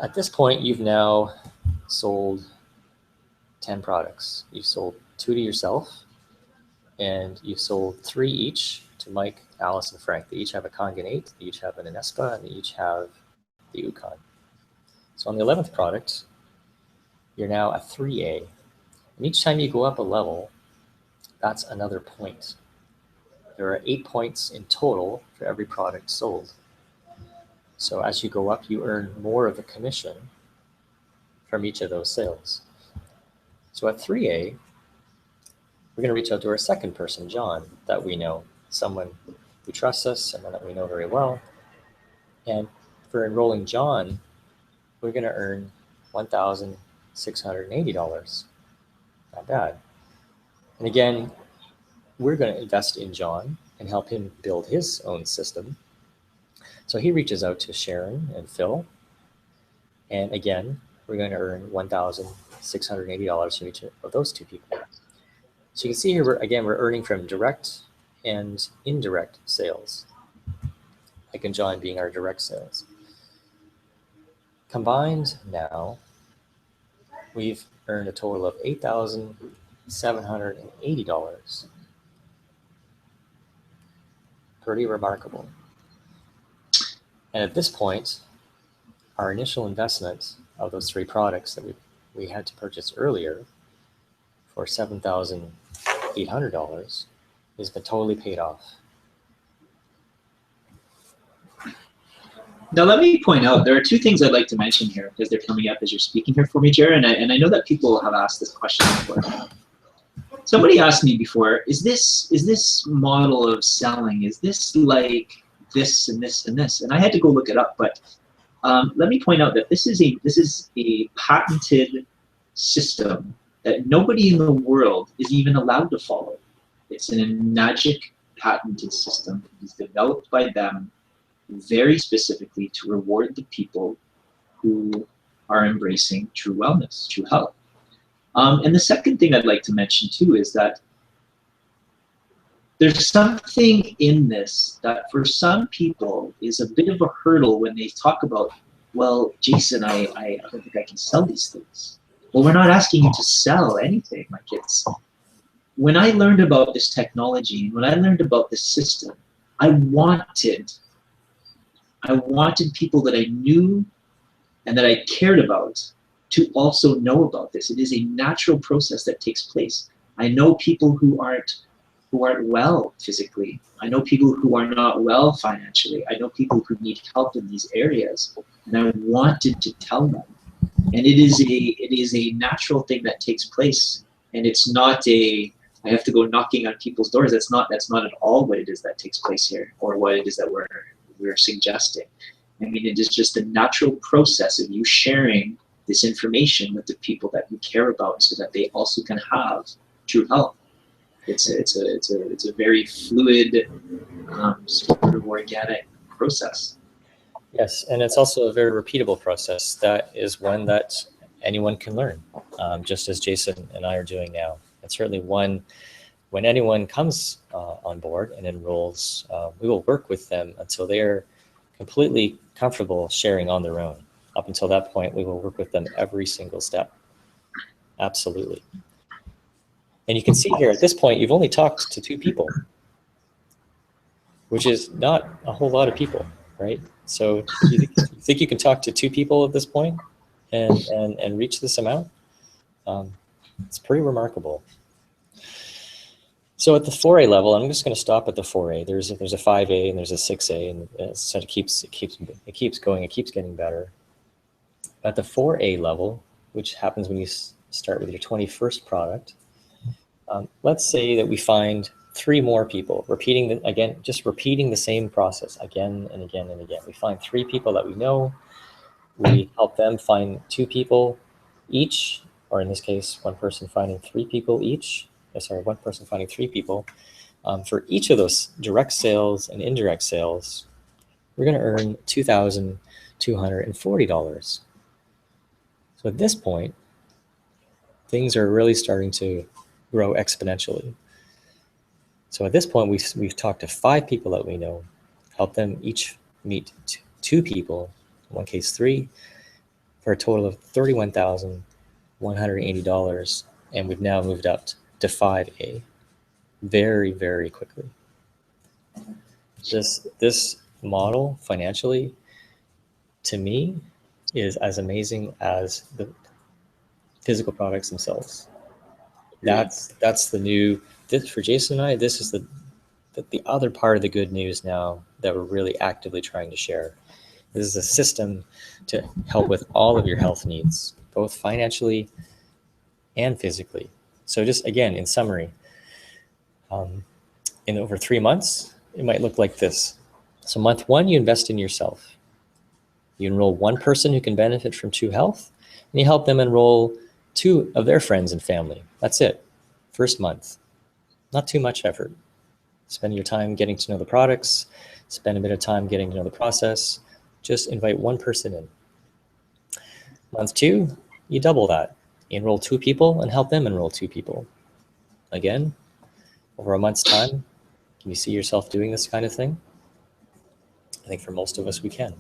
At this point, you've now sold 10 products. You've sold 2 to yourself, and you've sold 3 each to Mike, Alice, and Frank. They each have a Kangen 8, they each have an Anespa, and they each have the Yukon. So on the 11th product, you're now a 3A. And each time you go up a level, that's another point. There are 8 points in total for every product sold. So as you go up, you earn more of a commission from each of those sales. So at 3A, we're going to reach out to our second person, John, that we know, someone who trusts us, someone that we know very well. And for enrolling John, we're going to earn $1,680. Not bad. And again, we're going to invest in John and help him build his own system. So he reaches out to Sharon and Phil. And again, we're going to earn $1,680 from each of those 2 people. So you can see here, we're earning from direct and indirect sales. Mike and John being our direct sales. Combined now, we've earned a total of $8,780. Pretty remarkable. And at this point, our initial investment of those 3 products that we had to purchase earlier for $7,800 has been totally paid off. Now, let me point out, there are 2 things I'd like to mention here because they're coming up as you're speaking here for me, Jared, and I know that people have asked this question before. Somebody asked me before, is this model of selling, is this like this and this and this? And I had to go look it up, but let me point out that this is a patented system that nobody in the world is even allowed to follow. It's an Enagic patented system. It's developed by them very specifically to reward the people who are embracing true wellness, true health. And the second thing I'd like to mention too is that there's something in this that for some people is a bit of a hurdle when they talk about, well, Jason, I don't think I can sell these things. Well, we're not asking you to sell anything, my kids. When I learned about this technology, when I learned about this system, I wanted people that I knew and that I cared about to also know about this. It is a natural process that takes place. I know people who aren't well physically. I know people who are not well financially. I know people who need help in these areas, and I wanted to tell them. And it is a natural thing that takes place, and it's not I have to go knocking on people's doors. That's not at all what it is that takes place here, or what it is that we're suggesting. I mean, it is just a natural process of you sharing this information with the people that you care about, so that they also can have true health. It's a very fluid, sort of organic process. Yes, and it's also a very repeatable process. That is one that anyone can learn, just as Jason and I are doing now. And certainly one, when anyone comes on board and enrolls, we will work with them until they're completely comfortable sharing on their own. Up until that point, we will work with them every single step. Absolutely. And you can see here at this point, you've only talked to 2 people. which is not a whole lot of people, right? So you think you can talk to 2 people at this point and reach this amount? It's pretty remarkable. So at the 4A level, I'm just going to stop at the 4A. There's a 5A and there's a 6A, and so it keeps going. It keeps getting better. At the 4A level, which happens when you start with your 21st product, let's say that we find 3 more people, repeating the same process again and again and again. We find 3 people that we know. We help them find 2 people each, or in this case, one person finding 3 people each. One person finding 3 people. For each of those direct sales and indirect sales, we're going to earn $2,240. So at this point, things are really starting to grow exponentially. So at this point, we've talked to 5 people that we know, help them each meet 2 people, in one case 3, for a total of $31,180, and we've now moved up to 5A very, very quickly. This model financially, to me, is as amazing as the physical products themselves. That's the new, for Jason and I, this is the other part of the good news now that we're really actively trying to share. This is a system to help with all of your health needs, both financially and physically. So just again, in summary, in over 3 months, it might look like this. So month 1, you invest in yourself. You enroll 1 person who can benefit from True Health, and you help them enroll 2 of their friends and family. That's it. First month. Not too much effort. Spend your time getting to know the products, spend a bit of time getting to know the process. Just invite 1 person in. Month 2, you double that. You enroll 2 people and help them enroll 2 people. Again, over a month's time, can you see yourself doing this kind of thing? I think for most of us, we can.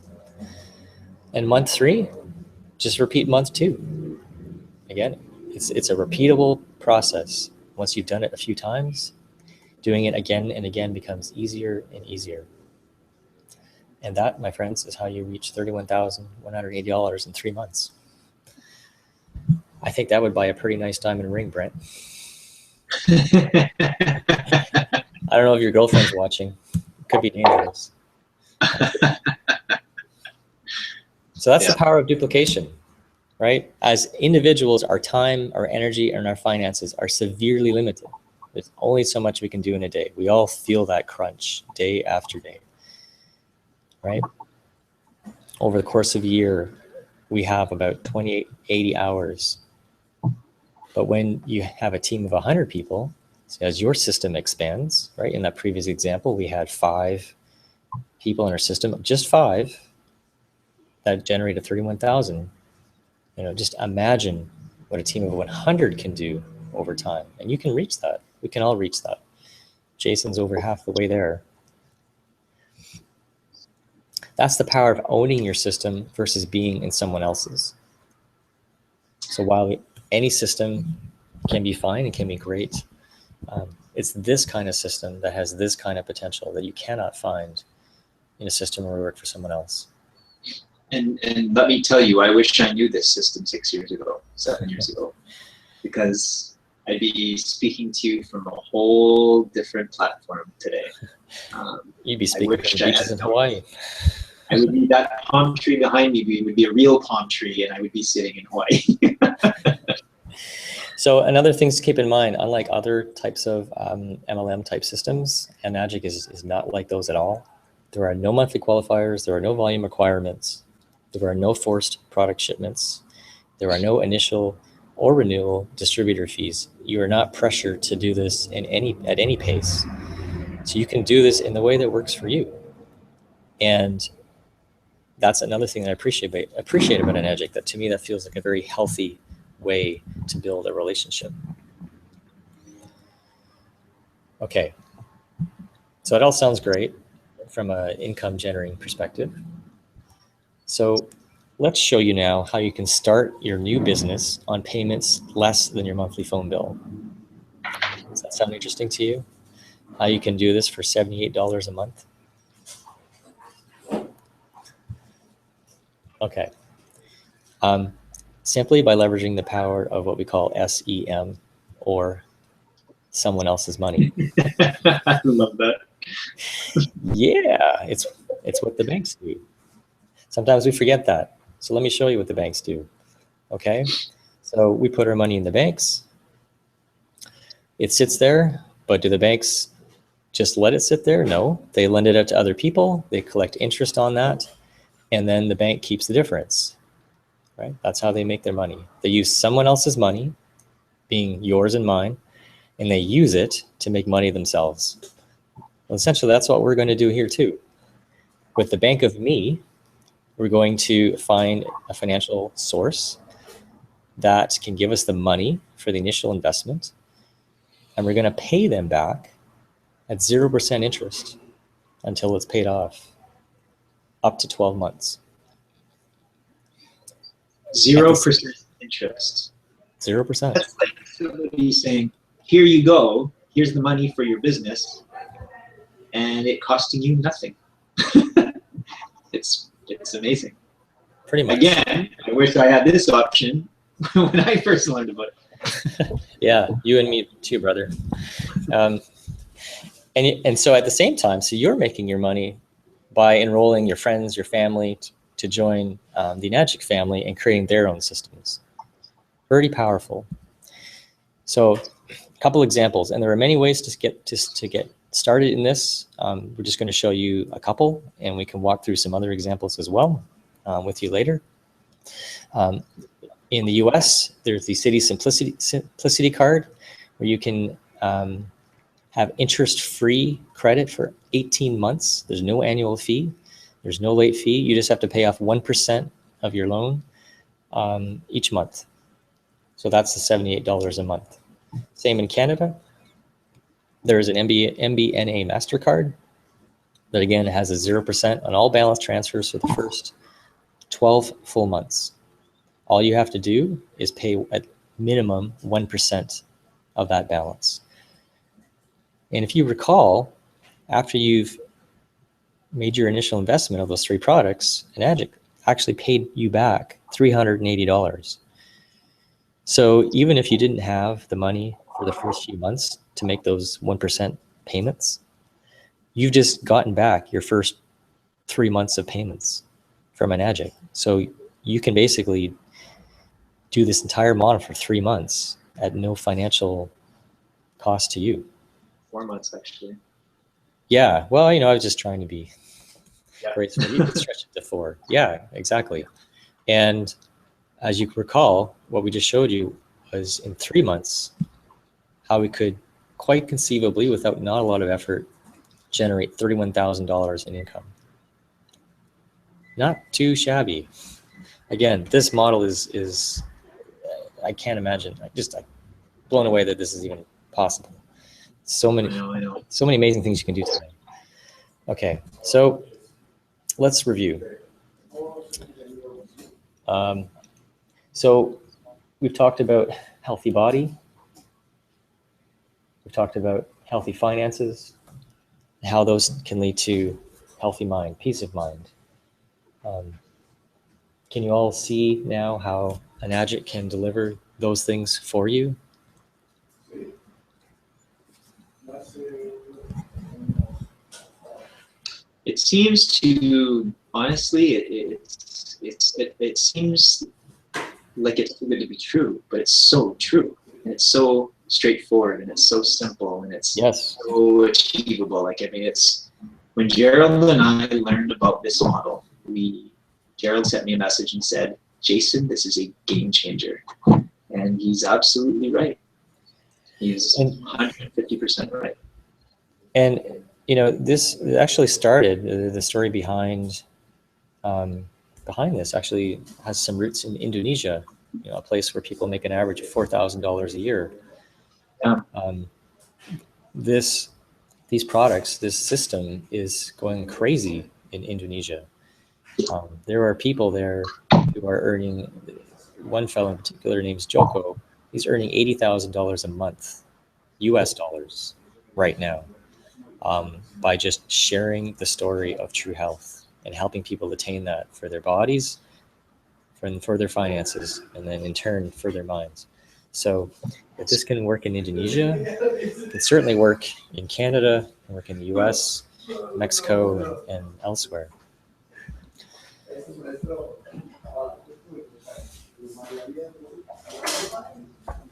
And month 3, just repeat month 2. Again, it's a repeatable process. Once you've done it a few times, doing it again and again becomes easier and easier. And that, my friends, is how you reach $31,180 in 3 months. I think that would buy a pretty nice diamond ring, Brent. I don't know if your girlfriend's watching. It could be dangerous. So that's the power of duplication, right? As individuals, our time, our energy, and our finances are severely limited. There's only so much we can do in a day. We all feel that crunch day after day, right? Over the course of a year, we have about 80 hours. But when you have a team of 100 people, so as your system expands, right? In that previous example, we had 5 people in our system, just 5, that generated 31,000. Just imagine what a team of 100 can do over time. And you can reach that. We can all reach that. Jason's over half the way there. That's the power of owning your system versus being in someone else's. So while any system can be fine and can be great, it's this kind of system that has this kind of potential that you cannot find in a system where we work for someone else. And let me tell you, I wish I knew this system 6 years ago, 7 years ago, because I'd be speaking to you from a whole different platform today. You'd be speaking from beaches in Hawaii. I would be, that palm tree behind me would be a real palm tree, and I would be sitting in Hawaii. So another thing to keep in mind, unlike other types of MLM type systems, Magic is not like those at all. There are no monthly qualifiers. There are no volume requirements. There are no forced product shipments. There are no initial or renewal distributor fees. You are not pressured to do this at any pace. So you can do this in the way that works for you. And that's another thing that I appreciate about Magic, that to me that feels like a very healthy way to build a relationship. Okay, so it all sounds great from an income generating perspective. So let's show you now how you can start your new business on payments less than your monthly phone bill. Does that sound interesting to you? How you can do this for $78 a month? Okay. Simply by leveraging the power of what we call SEM, or someone else's money. I love that. Yeah, it's what the banks do. Sometimes we forget that. So let me show you what the banks do. Okay. So we put our money in the banks. It sits there, but do the banks just let it sit there? No, they lend it out to other people. They collect interest on that. And then the bank keeps the difference, right? That's how they make their money. They use someone else's money, being yours and mine, and they use it to make money themselves. Well, essentially, that's what we're going to do here too. With the Bank of Me, we're going to find a financial source that can give us the money for the initial investment, and we're going to pay them back at 0% interest until it's paid off, up to 12 months. 0% interest. 0%. That's like somebody saying, here you go, here's the money for your business, and it costing you nothing. It's amazing. Pretty much. Again, I wish I had this option when I first learned about it. Yeah, you and me too, brother. And so at the same time, so you're making your money by enrolling your friends, your family to join the Enagic family and creating their own systems. Pretty powerful. So a couple examples, and there are many ways to get started in this. We're just going to show you a couple, and we can walk through some other examples as well with you later. In the US, there's the Citi Simplicity card, where you can have interest-free credit for 18 months. There's no annual fee. There's no late fee. You just have to pay off 1% of your loan each month. So that's the $78 a month. Same in Canada. There is an MBNA MasterCard that again has a 0% on all balance transfers for the first 12 full months. All you have to do is pay at minimum 1% of that balance. And if you recall, after you've made your initial investment of those three products, Enagic actually paid you back $380. So even if you didn't have the money for the first few months to make those 1% payments, you've just gotten back your first 3 months of payments from Enagic. So you can basically do this entire model for 3 months at no financial cost to you. 4 months, actually. Yeah, well, I was just trying to be great. So you can stretch it to 4. Yeah, exactly. And as you recall, what we just showed you was in 3 months, how we could quite conceivably, without not a lot of effort, generate $31,000 in income. Not too shabby. Again, this model is I can't imagine. I'm blown away that this is even possible. So many, I know. So many amazing things you can do today. Okay, so let's review. So we've talked about healthy body. We've talked about healthy finances, how those can lead to healthy mind, peace of mind. Can you all see now how Enagic can deliver those things for you? It seems to, honestly, it seems like it's too good to be true, but it's so true, and it's so straightforward, and it's so simple, and it's so achievable. It's when Gerald and I learned about this model, Gerald sent me a message and said, Jason, this is a game changer. And he's absolutely right. He's 150% right. And, this actually started, the story behind this actually has some roots in Indonesia, a place where people make an average of $4,000 a year. Yeah. These products, this system is going crazy in Indonesia. There are people there who are earning, one fellow in particular named Joko, he's earning $80,000 a month, US dollars right now, by just sharing the story of true health and helping people attain that for their bodies and for their finances, and then in turn for their minds. So if this can work in Indonesia, it can certainly work in Canada, work in the US, Mexico, and elsewhere.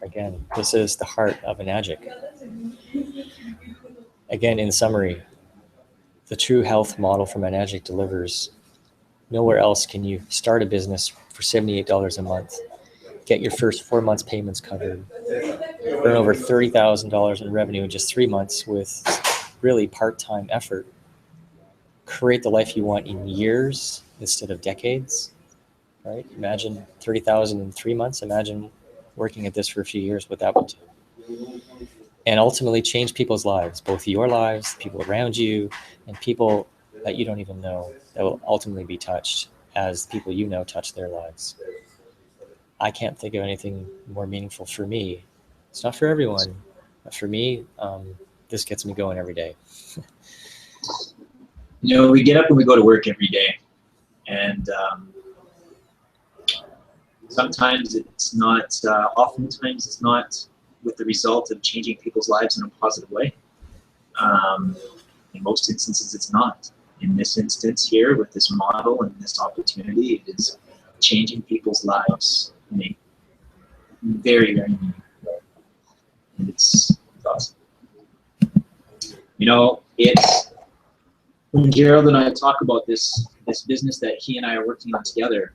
Again, this is the heart of Enagic. Again, in summary, the true health model from Enagic delivers. Nowhere else can you start a business for $78 a month, get your first 4 months payments covered, earn over $30,000 in revenue in just 3 months with really part-time effort, create the life you want in years instead of decades, right? Imagine 30,000 in 3 months. Imagine working at this for a few years, what that would do. And ultimately change people's lives, both your lives, people around you, and people that you don't even know that will ultimately be touched as people you know touch their lives. I can't think of anything more meaningful for me. It's not for everyone, but for me, this gets me going every day. You know, we get up and we go to work every day, and sometimes it's not, oftentimes it's not with the result of changing people's lives in a positive way. In most instances, it's not. In this instance here, with this model and this opportunity, it is changing people's lives in a very, very meaningful way. And it's awesome. You know, it's when Gerald and I talk about this business that he and I are working on together,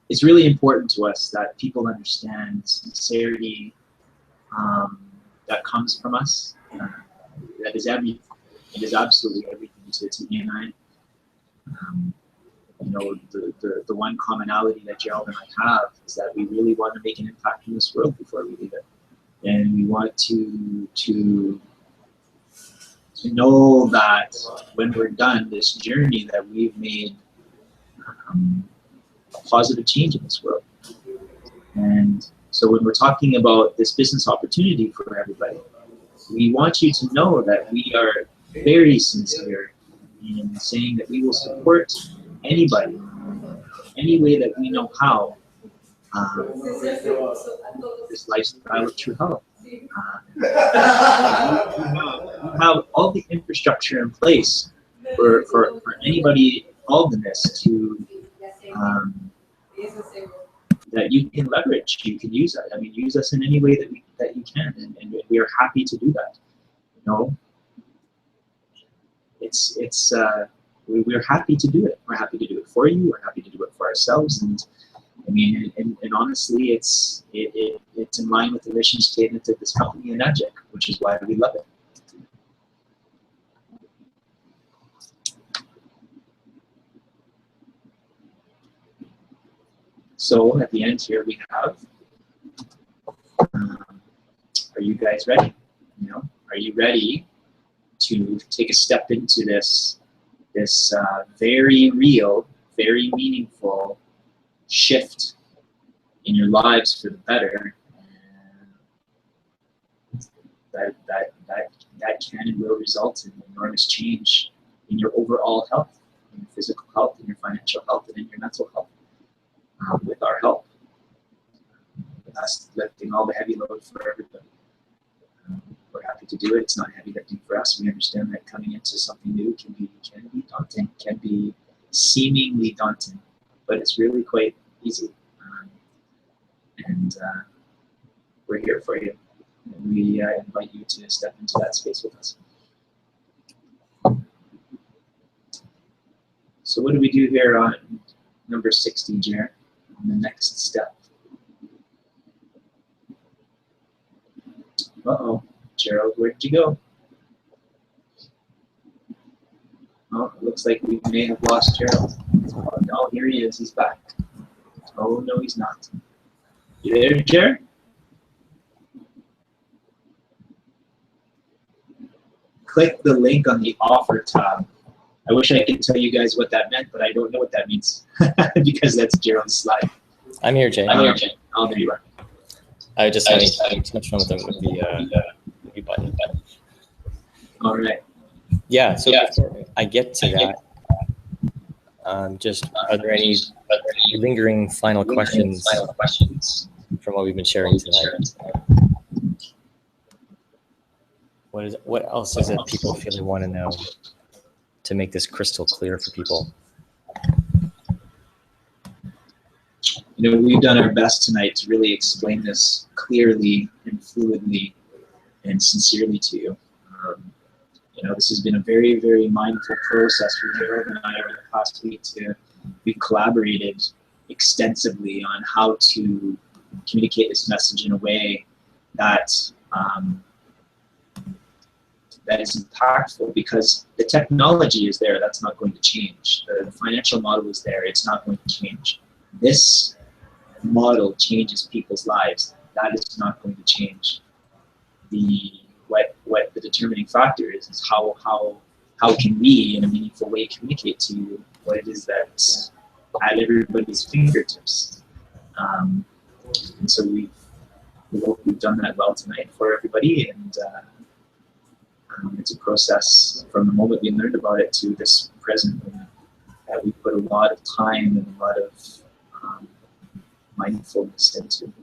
it's really important to us that people understand the sincerity that comes from us. That is everything. It is absolutely everything to me and I. You know, the one commonality that Gerald and I have is that we really want to make an impact in this world before we leave it, and we want to know that when we're done this journey, that we've made a positive change in this world. And so when we're talking about this business opportunity for everybody, we want you to know that we are very sincere in saying that we will support anybody, any way that we know how, this lifestyle of true health. We have all the infrastructure in place for anybody involved in this to that you can leverage, you can use it. I mean, use us in any way that you can, and we are happy to do that. You know, we're happy to do it. We're happy to do it for you. We're happy to do it for ourselves. And I mean, and honestly, it's in line with the mission statement of this company, Enagic, which is why we love it. So at the end here we have, are you guys ready? You know, are you ready to take a step into this very real, very meaningful shift in your lives for the better? That can and will result in enormous change in your overall health, in your physical health, in your financial health, and in your mental health. With our help, with us lifting all the heavy load for everybody. We're happy to do it. It's not heavy lifting for us. We understand that coming into something new can be daunting, can be seemingly daunting, but it's really quite easy. And we're here for you. And we invite you to step into that space with us. So what do we do here on number 60, Jared? On the next step. Uh-oh, Gerald, where did you go? Oh, it looks like we may have lost Gerald. Oh, no, here he is, he's back. Oh, no, he's not. You there, Jared? Click the link on the offer tab. I wish I could tell you guys what that meant, but I don't know what that means because that's Gerald's slide. I'm here, Jay. Oh, there you are. I just had too much fun with the mute button. All right. Yeah, so before I get to that, Just are there any lingering final questions from what we've been sharing tonight? What else is it people feel they want to know to make this crystal clear for people? You know, we've done our best tonight to really explain this clearly and fluidly and sincerely to you. You know, this has been a very, very mindful process for Gerald and I over the past week. We've collaborated extensively on how to communicate this message in a way that that is impactful, because the technology is there, that's not going to change. The financial model is there, it's not going to change. This model changes people's lives, that is not going to change. What the determining factor is how can we in a meaningful way communicate to you what it is that's at everybody's fingertips. And so we hope we've done that well tonight for everybody, and it's a process from the moment we learned about it to this present moment that we put a lot of time and a lot of mindfulness into.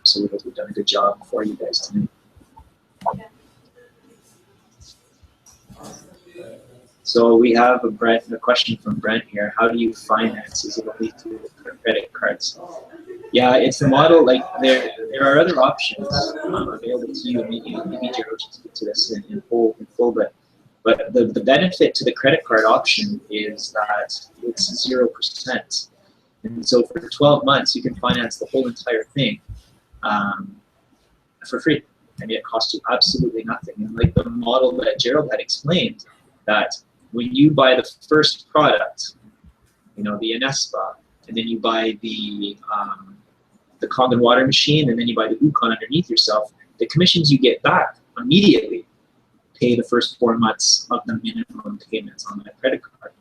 So we hope we've done a good job for you guys tonight. So we have a question from Brent here. How do you finance? Is it only through the credit cards? Yeah, it's the model. Like there are other options available to you. Maybe Gerald should speak to this in full. But the benefit to the credit card option is that it's 0%. And so for 12 months, you can finance the whole entire thing for free. I mean, it costs you absolutely nothing. And like the model that Gerald had explained, that when you buy the first product, you know, the Anespa, and then you buy the Kangen water machine, and then you buy the Wukon underneath yourself, the commissions you get back immediately pay the first 4 months of the minimum payments on that credit card.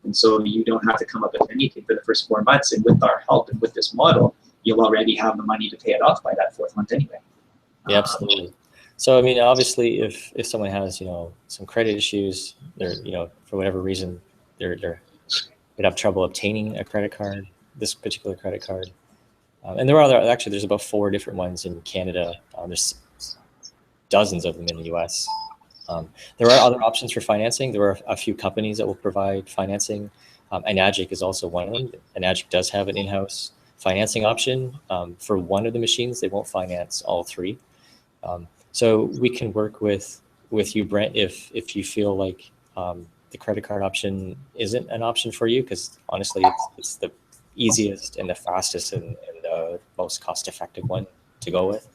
And so you don't have to come up with anything for the first 4 months. And with our help and with this model, you'll already have the money to pay it off by that 4th month anyway. Yeah, absolutely. So, I mean, obviously, if someone has, you know, some credit issues, they're, you know, for whatever reason, they'd have trouble obtaining a credit card, this particular credit card. And there are actually, there's about 4 different ones in Canada. There's dozens of them in the US. There are other options for financing. There are a few companies that will provide financing. Enagic is also one of them. Enagic does have an in-house financing option. For one of the machines, they won't finance all 3. So we can work with you, Brent, if you feel like the credit card option isn't an option for you, because honestly, it's the easiest and the fastest and the most cost-effective one to go with.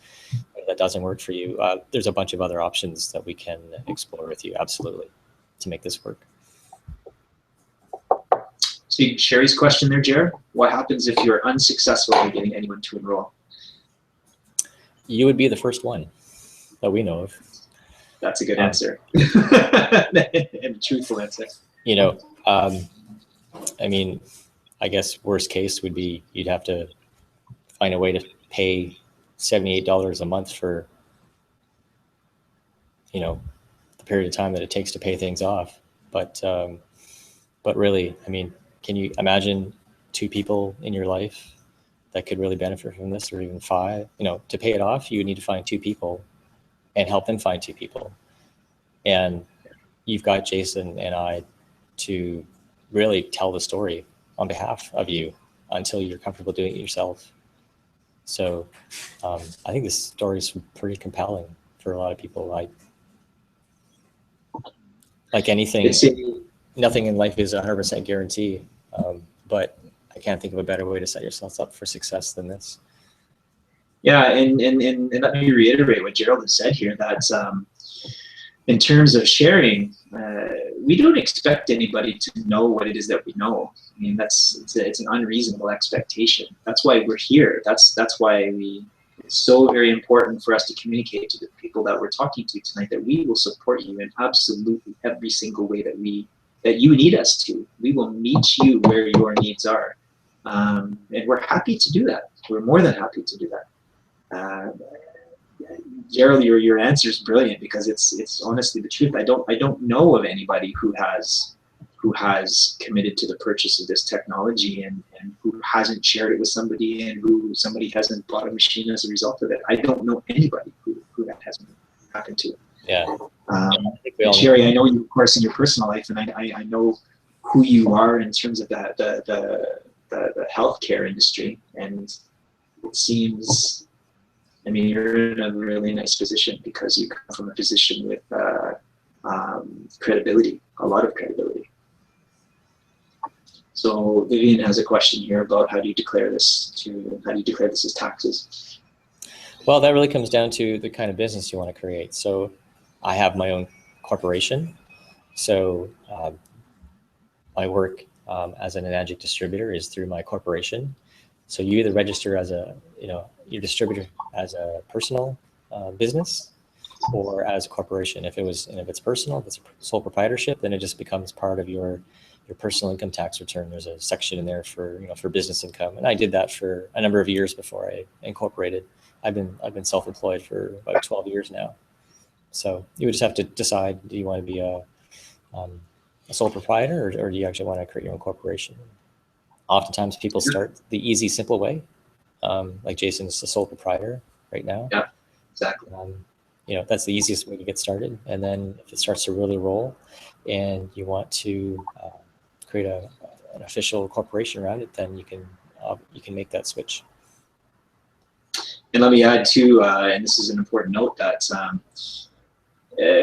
If that doesn't work for you, there's a bunch of other options that we can explore with you, absolutely, to make this work. See Sherry's question there, Jared. What happens if you're unsuccessful in getting anyone to enroll? You would be the first one that we know of. That's a good answer. And a truthful answer. You know, I mean, I guess worst case would be you'd have to find a way to pay $78 a month for, you know, the period of time that it takes to pay things off. But really, I mean, can you imagine 2 people in your life that could really benefit from this, or even 5? You know, to pay it off, you would need to find 2 people and help them find 2 people. And you've got Jason and I to really tell the story on behalf of you until you're comfortable doing it yourself. So I think this story is pretty compelling for a lot of people. Like anything, nothing in life is 100% guarantee, but I can't think of a better way to set yourself up for success than this. Yeah, and let me reiterate what Gerald has said here, that in terms of sharing, we don't expect anybody to know what it is that we know. I mean, it's an unreasonable expectation. That's why we're here. That's why it's so very important for us to communicate to the people that we're talking to tonight that we will support you in absolutely every single way that you need us to. We will meet you where your needs are, and we're happy to do that. We're more than happy to do that. Gerald, your answer is brilliant, because it's honestly the truth. I don't know of anybody who has who has committed to the purchase of this technology and who hasn't shared it with somebody and who somebody hasn't bought a machine as a result of it. I don't know anybody who that hasn't happened to. Yeah. Sherry, I know you, of course, in your personal life, and I know who you are in terms of the healthcare industry, and it seems, I mean, you're in a really nice position because you come from a position with credibility, a lot of credibility. So Vivian has a question here about how do you declare this as taxes? Well, that really comes down to the kind of business you want to create. So I have my own corporation. So my work as an Enagic distributor is through my corporation. So you either register as your distributor as a personal business or as a corporation. If it's personal, if it's a sole proprietorship, then it just becomes part of your personal income tax return. There's a section in there for business income, and I did that for a number of years before I incorporated. I've been self-employed for about 12 years now. So you would just have to decide: do you want to be a sole proprietor, or do you actually want to create your own corporation? Oftentimes, people start the easy, simple way, like Jason's a sole proprietor right now. Yeah, exactly. That's the easiest way to get started. And then if it starts to really roll, and you want to create an official corporation around it, then you can make that switch. And let me add too, and this is an important note, that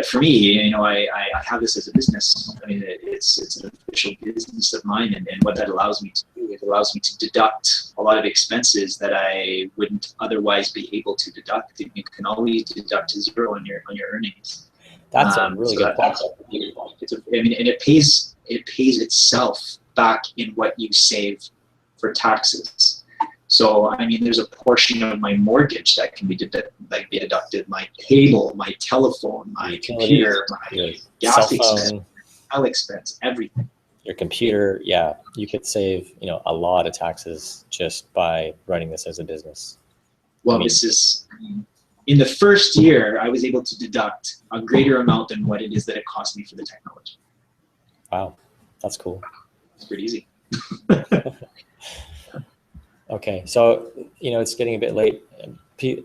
for me, I have this as a business. I mean, it's an official business of mine, and what that allows me to do, it allows me to deduct a lot of expenses that I wouldn't otherwise be able to deduct. You can always deduct to zero on your earnings. That's a really good point. And it pays itself back in what you save for taxes. So, I mean, there's a portion of my mortgage that can be deducted, my cable, my telephone, my computer, my gas expense, health expense, everything. Your computer, yeah, you could save, a lot of taxes just by running this as a business. Well, this is, in the first year, I was able to deduct a greater amount than what it is that it cost me for the technology. Wow, that's cool. It's pretty easy. Okay, so it's getting a bit late.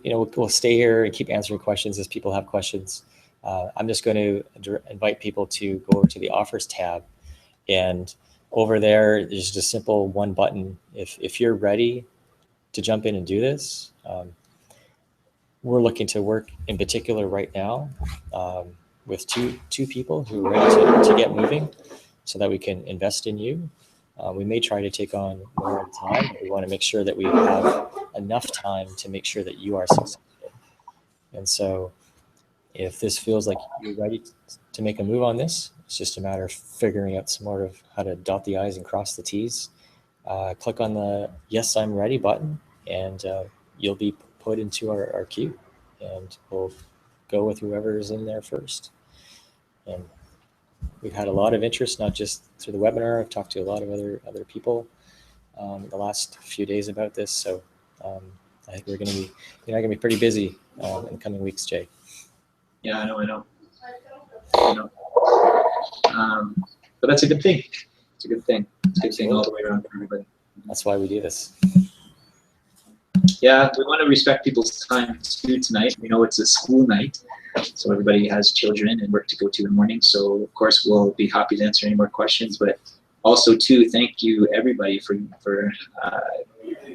We'll stay here and keep answering questions as people have questions. I'm just going to invite people to go over to the offers tab, and over there there's just a simple one button. If you're ready to jump in and do this, we're looking to work in particular right now with two people who are ready to get moving, so that we can invest in you. We may try to take on more at a time, but we want to make sure that we have enough time to make sure that you are successful. And so if this feels like you're ready to make a move on this, it's just a matter of figuring out some more of how to dot the I's and cross the T's. Click on the Yes, I'm Ready button, and you'll be put into our queue, and we'll go with whoever's in there first. And we've had a lot of interest, not just through the webinar. I've talked to a lot of other people the last few days about this. So I think you're going to be pretty busy in the coming weeks, Jay. Yeah, I know. But that's a good thing. It's a good thing. It's a good thing all the way around for everybody. That's why we do this. Yeah, we want to respect people's time too tonight. We know it's a school night, so everybody has children and work to go to in the morning. So of course we'll be happy to answer any more questions. But also too, thank you everybody for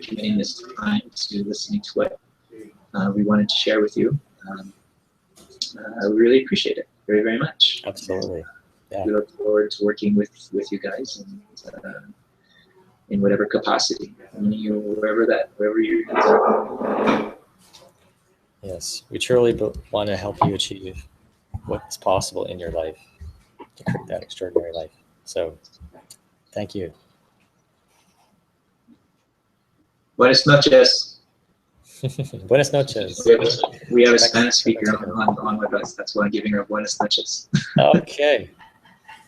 committing this time to listening to what we wanted to share with you. We really appreciate it very, very much. Absolutely. Yeah. We look forward to working with you guys and in whatever capacity, wherever you're. Yes, we truly want to help you achieve what's possible in your life to create that extraordinary life. So, thank you. Buenas noches. Buenas noches. We have a Spanish speaker on with us. That's why I'm giving her buenas noches. Okay.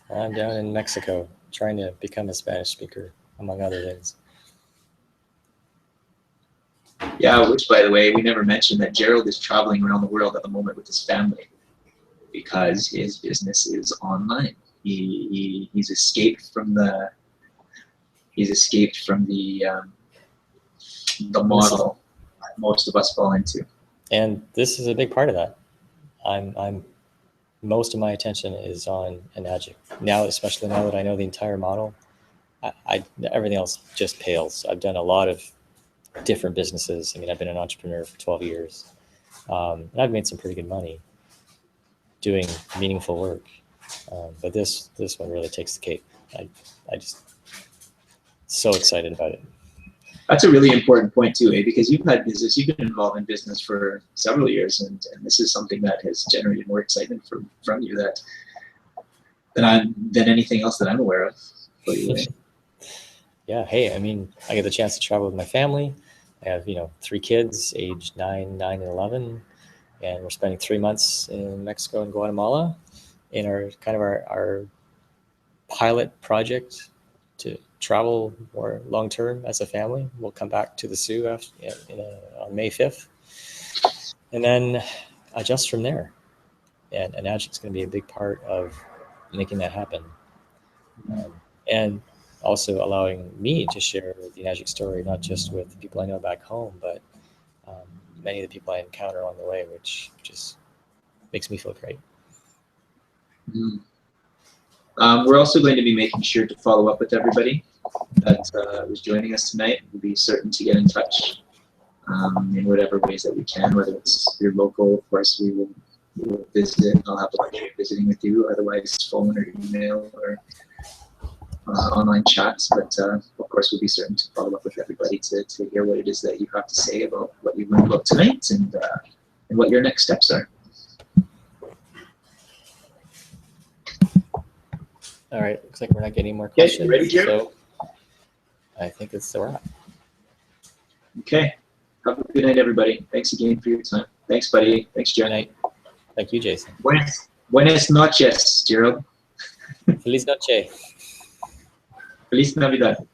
I'm down in Mexico trying to become a Spanish speaker, among other things. Yeah, which, by the way, we never mentioned that Gerald is traveling around the world at the moment with his family because his business is online. He's escaped from the model most of us fall into. And this is a big part of that. I'm most of my attention is on Enagic now, especially now that I know the entire model. Everything else just pales. I've done a lot of different businesses. I mean, I've been an entrepreneur for 12 years, and I've made some pretty good money doing meaningful work. But this one really takes the cake. I just so excited about it. That's a really important point too, because you've been involved in business for several years, and this is something that has generated more excitement from you than anything else that I'm aware of. Yeah. Hey, I mean, I get the chance to travel with my family. I have 3 kids, aged 9, 9, and 11, and we're spending 3 months in Mexico and Guatemala in our pilot project to travel more long term as a family. We'll come back to the Soo on May 5th, and then adjust from there. And Enagic's going to be a big part of making that happen, and also allowing me to share the Enagic story, not just with the people I know back home, but many of the people I encounter along the way, which just makes me feel great. Mm-hmm. We're also going to be making sure to follow up with everybody that was joining us tonight. We'll be certain to get in touch in whatever ways that we can, whether it's your local, of course, we will visit. I'll have the luxury of visiting with you, otherwise phone or email or online chats. But of course, we'll be certain to follow up with everybody to hear what it is that you have to say about what you learned about tonight and what your next steps are. All right, looks like we're not getting more questions. You ready, Jared? So I think it's a wrap. Okay. Have a good night, everybody. Thanks again for your time. Thanks, buddy. Thanks, Jared. Good night. Thank you, Jason. Buenas noches, Gerald. Feliz noche. Feliz Navidad.